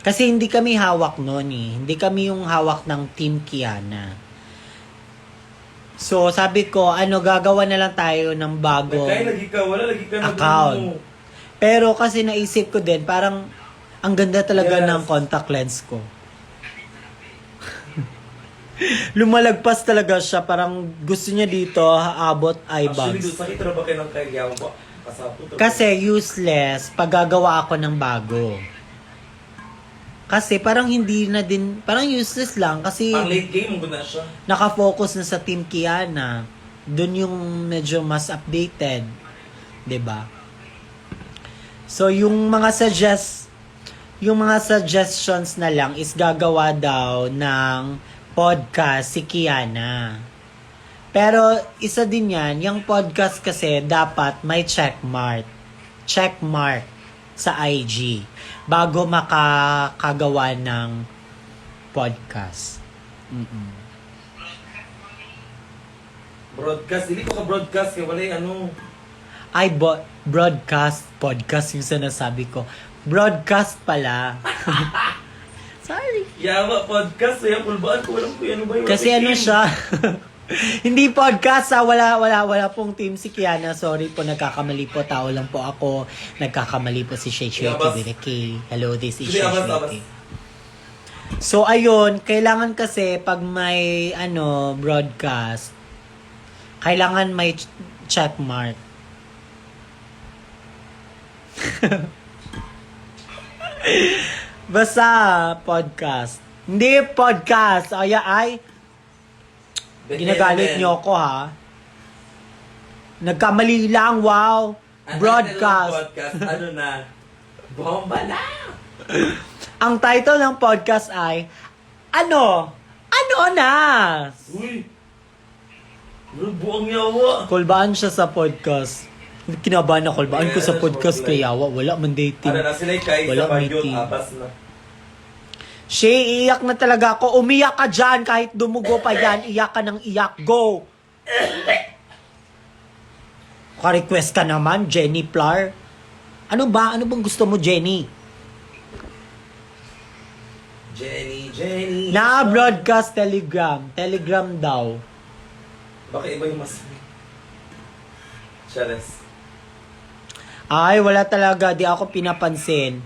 Kasi hindi kami hawak nun eh. Hindi kami yung hawak ng Team Kiana. So, sabi ko, gagawa na lang tayo ng bagong Kaya lagi ka, wala lagi ka na account. Pero kasi naisip ko din, parang ang ganda talaga Yes. ng contact lens ko. Lumalagpas talaga siya. Parang gusto niya dito, abot eye Actually, bags. sakit na ba kayo ng kaya mo? Kasapo. Kasi useless pag gagawa ako ng bago. Kasi parang hindi na din, parang useless lang. Kasi Pang late game, mo na siya. nakafocus na sa Team Kiana. Doon yung medyo mas updated. 'Di ba? So, yung mga suggestions na lang is gagawa daw ng podcast si Kiana. Pero, isa din yan, yung podcast kasi dapat may checkmark sa IG bago makakagawa ng podcast. Broadcast. Hindi ko ka-broadcast. Kaya wala yung Ay, broadcast, podcast yung sinasabi ko. Broadcast pala. Sorry. Yawa, podcast. Kaya kulbaan ko. Walang ko yan. Ano ba yun? Kasi ano siya, hindi podcast ha, wala pong team si Kiana. Sorry po, nagkakamali po. Tao lang po ako. Nagkakamali po si Shay Abas. Bireke. Hello, this is Hindi, Shay abas. Bireke. So, ayun, kailangan kasi pag may, broadcast, kailangan may checkmark. Basta, podcast. Hindi podcast. Ay, ginagalit niyo ako ha. Nagkamali lang, wow. Broadcast. Podcast. Ano na? Bomba na! Ang title ng podcast ay, Ano na? Uy! Ano buang yawa? Kulbaan siya sa podcast. Kinabahan na kulbaan ko sa podcast kay Yawa. Wala man dating. Ano na sila kay Wala sa Bagyot, meeting. abas na. Shay, iyak na talaga ako. Umiyak ka dyan kahit dumugo pa yan. Iyak ka ng iyak. Go! Ka-request ka naman, Jenny Plar. Ano ba? Ano bang gusto mo, Jenny? Jenny. Na-broadcast Telegram. Telegram daw. Baka iba yung mas... Chares. Ay, wala talaga. Di ako pinapansin.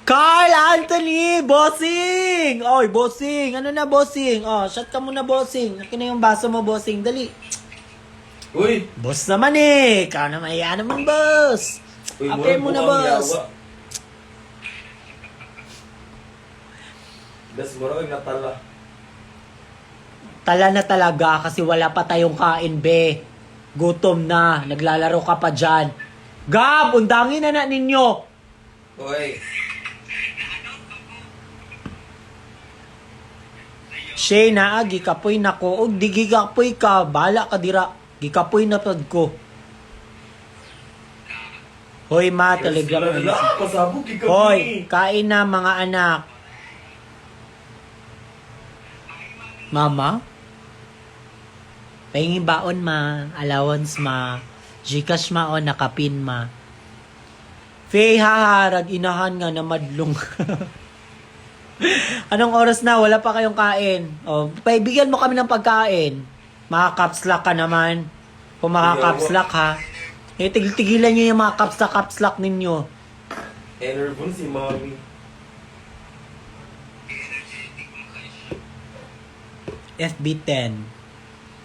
Carl Anthony! Bossing! Oy, bossing! Ano na, bossing? Oh, shot ka muna, bossing. Akin na yung baso mo, bossing. Dali. Uy! Boss naman eh. Ikaw naman, yan naman, boss. Uy, Akin mo na, buang boss. yawa. Das murag natala. Tala na talaga kasi wala pa tayong kain, be. Gutom na. Naglalaro ka pa dyan. Gab, undangin na ninyo. Uy! Shay na, gikapoy na ko. O, di gikapoy ka. Bala ka dira. Gikapoy na pod ko. Hoy, ma, telegram. Pasabog ikaw. Hoy, kain na mga anak. Mama? Pahingi baon, ma. Allowance, ma. Gcash, ma, o nakapin, ma. Faye, haharag, inahan nga na madlong. Anong oras na? Wala pa kayong kain. O, paibigyan mo kami ng pagkain. Mga caps lock ka naman. Kung mga caps lock, ha. Eh, tigil-tigilan nyo yung mga caps lock ninyo. Enervon si mommy. FB10.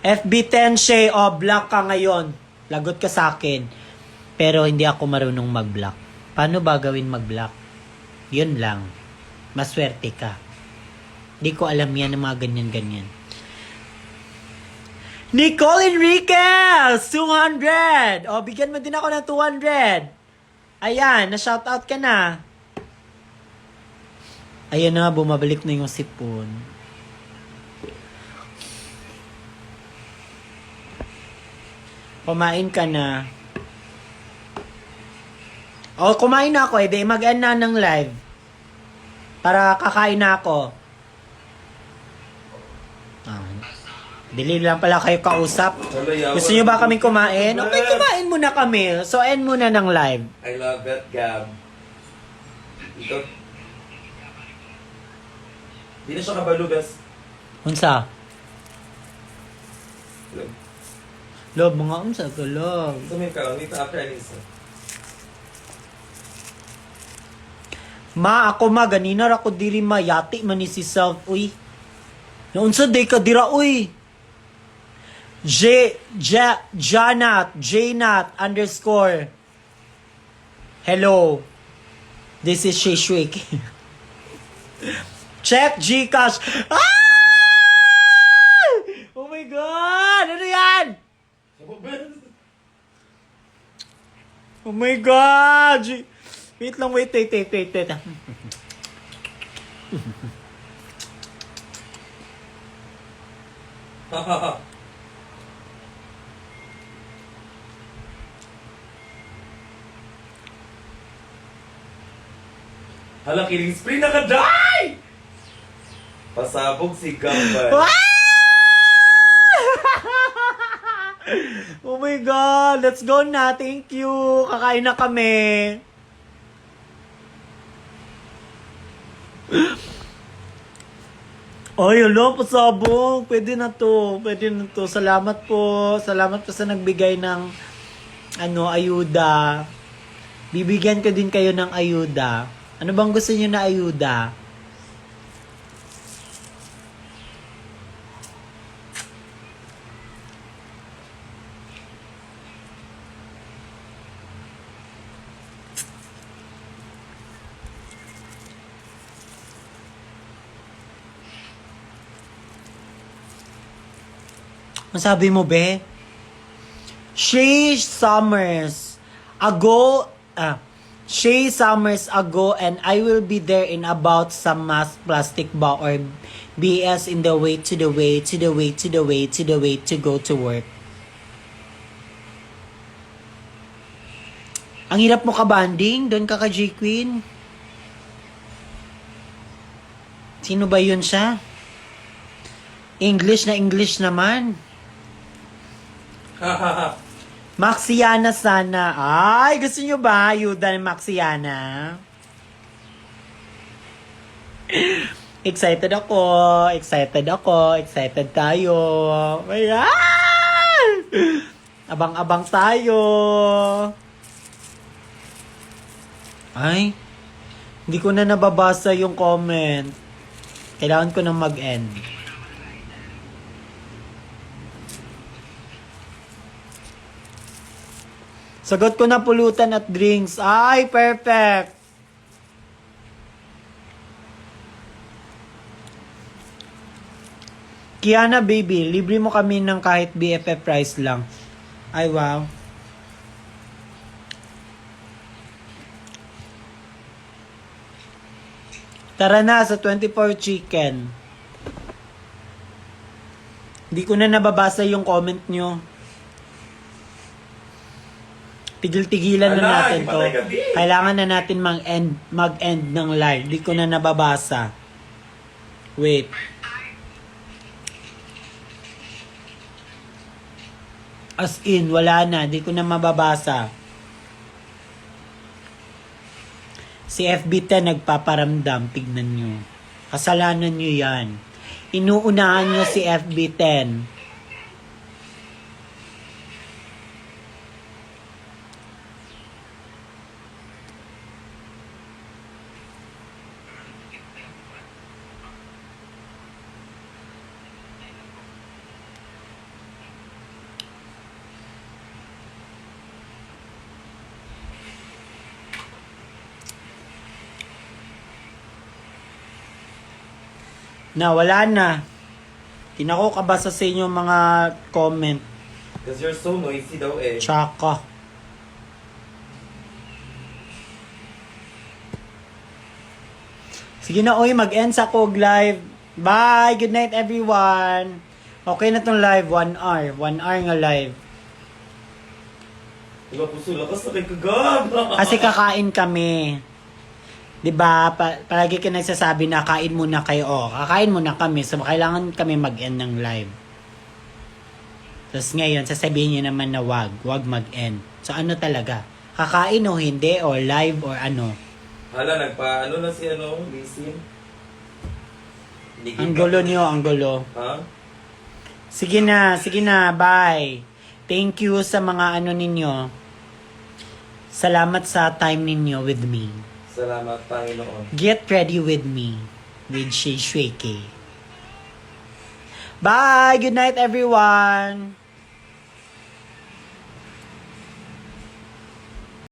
FB10, Shay, o, block ka ngayon. Lagot ka sa akin. Pero hindi ako marunong mag-block. Paano ba gawin mag-block? Yun lang. Maswerte ka. Hindi ko alam yan ng mga ganyan-ganyan. Nicole Enriquez! 200! O, bigyan mo din ako ng 200. Ayan, na-shoutout ka na. Ayan na, bumabalik na yung sipon. Kumain ka na. O, kumain na ako. Eh, di mag-end na ng live. Para kakain na ako. Ah, dili lang pala kayo kausap. Gusto nyo ba kaming kumain? Okay, kumain muna kami. So, end muna ng live. I love that, Gab. Ito. Di na siya kabalugas. Unsa? Love, mga unsa ka, love. Sumim ka lang. Wait, after Anissa. Ma, ako ma, ganina ra ko diri ma, yati man ni si self, uy. Naunsa day ka dira, uy. Janat, _. Hello. This is Shishwik. Check Gcash. Ah! Oh my God! Ano yan? Oh my God! Wait lang, wait. Hala, killing spree na ka-die! Pasabog si Gambal. Ah! Oh my God! Let's go na. Thank you. Kakain na kami. Ay, hello, pasabog. Pwede na to. Salamat po. Salamat po sa nagbigay ng ayuda. Bibigyan ko din kayo ng ayuda. Ano bang gusto niyo na ayuda? Masabi mo, be? Shay Summers ago and I will be there in about some mass plastic bag or BS in the way to go to work. Ang hirap mo ka-banding, doon ka J-Queen. Sino ba yun siya? English naman. Maxiana sana. Ay, gusto nyo ba ayuda ni Maxiana? Excited tayo. Ayan! Abang-abang tayo. Ay, hindi ko na nababasa yung comment. Kailangan ko na mag-end. Sagot ko na pulutan at drinks. Ay, perfect. Kiana, baby, libre mo kami ng kahit BFF price lang. Ay, wow. Tara na sa 24 chicken. Hindi ko na nababasa yung comment nyo. Tigil-tigilan na natin to. Kailangan na natin mag-end ng live. Di ko na nababasa. Wait. As in, wala na. Di ko na mababasa. Si FB10 nagpaparamdam. Tignan nyo. Kasalanan nyo yan. Inuunahan nyo si FB10. Na, wala na. Tinako ka ba sa inyo mga comment? Because you're so noisy daw eh. Tsaka. Sige na, oy, mag-end sa Kog Live. Bye! Good night, everyone! Okay na tong live, 1 hour. 1 hour nga live. Wala po sila kasi kay kagab. Kasi kakain kami. 'Di ba? Palagi ka nagsasabi na kain muna kayo. Oh, kakain muna kami. So kailangan kami mag-end ng live. Tapos ngayon, sasabihin niyo naman na wag mag-end. So ano talaga? Kakain o hindi o live or ano? Hala, nagpa, ano na si Lisin? Ang gulo niyo, ang gulo. Ha? Sige na, bye. Thank you sa mga ano ninyo. Salamat sa time ninyo with me. Salamat, Panginoon. Get ready with me with Shay Shueke. Bye! Good night, everyone!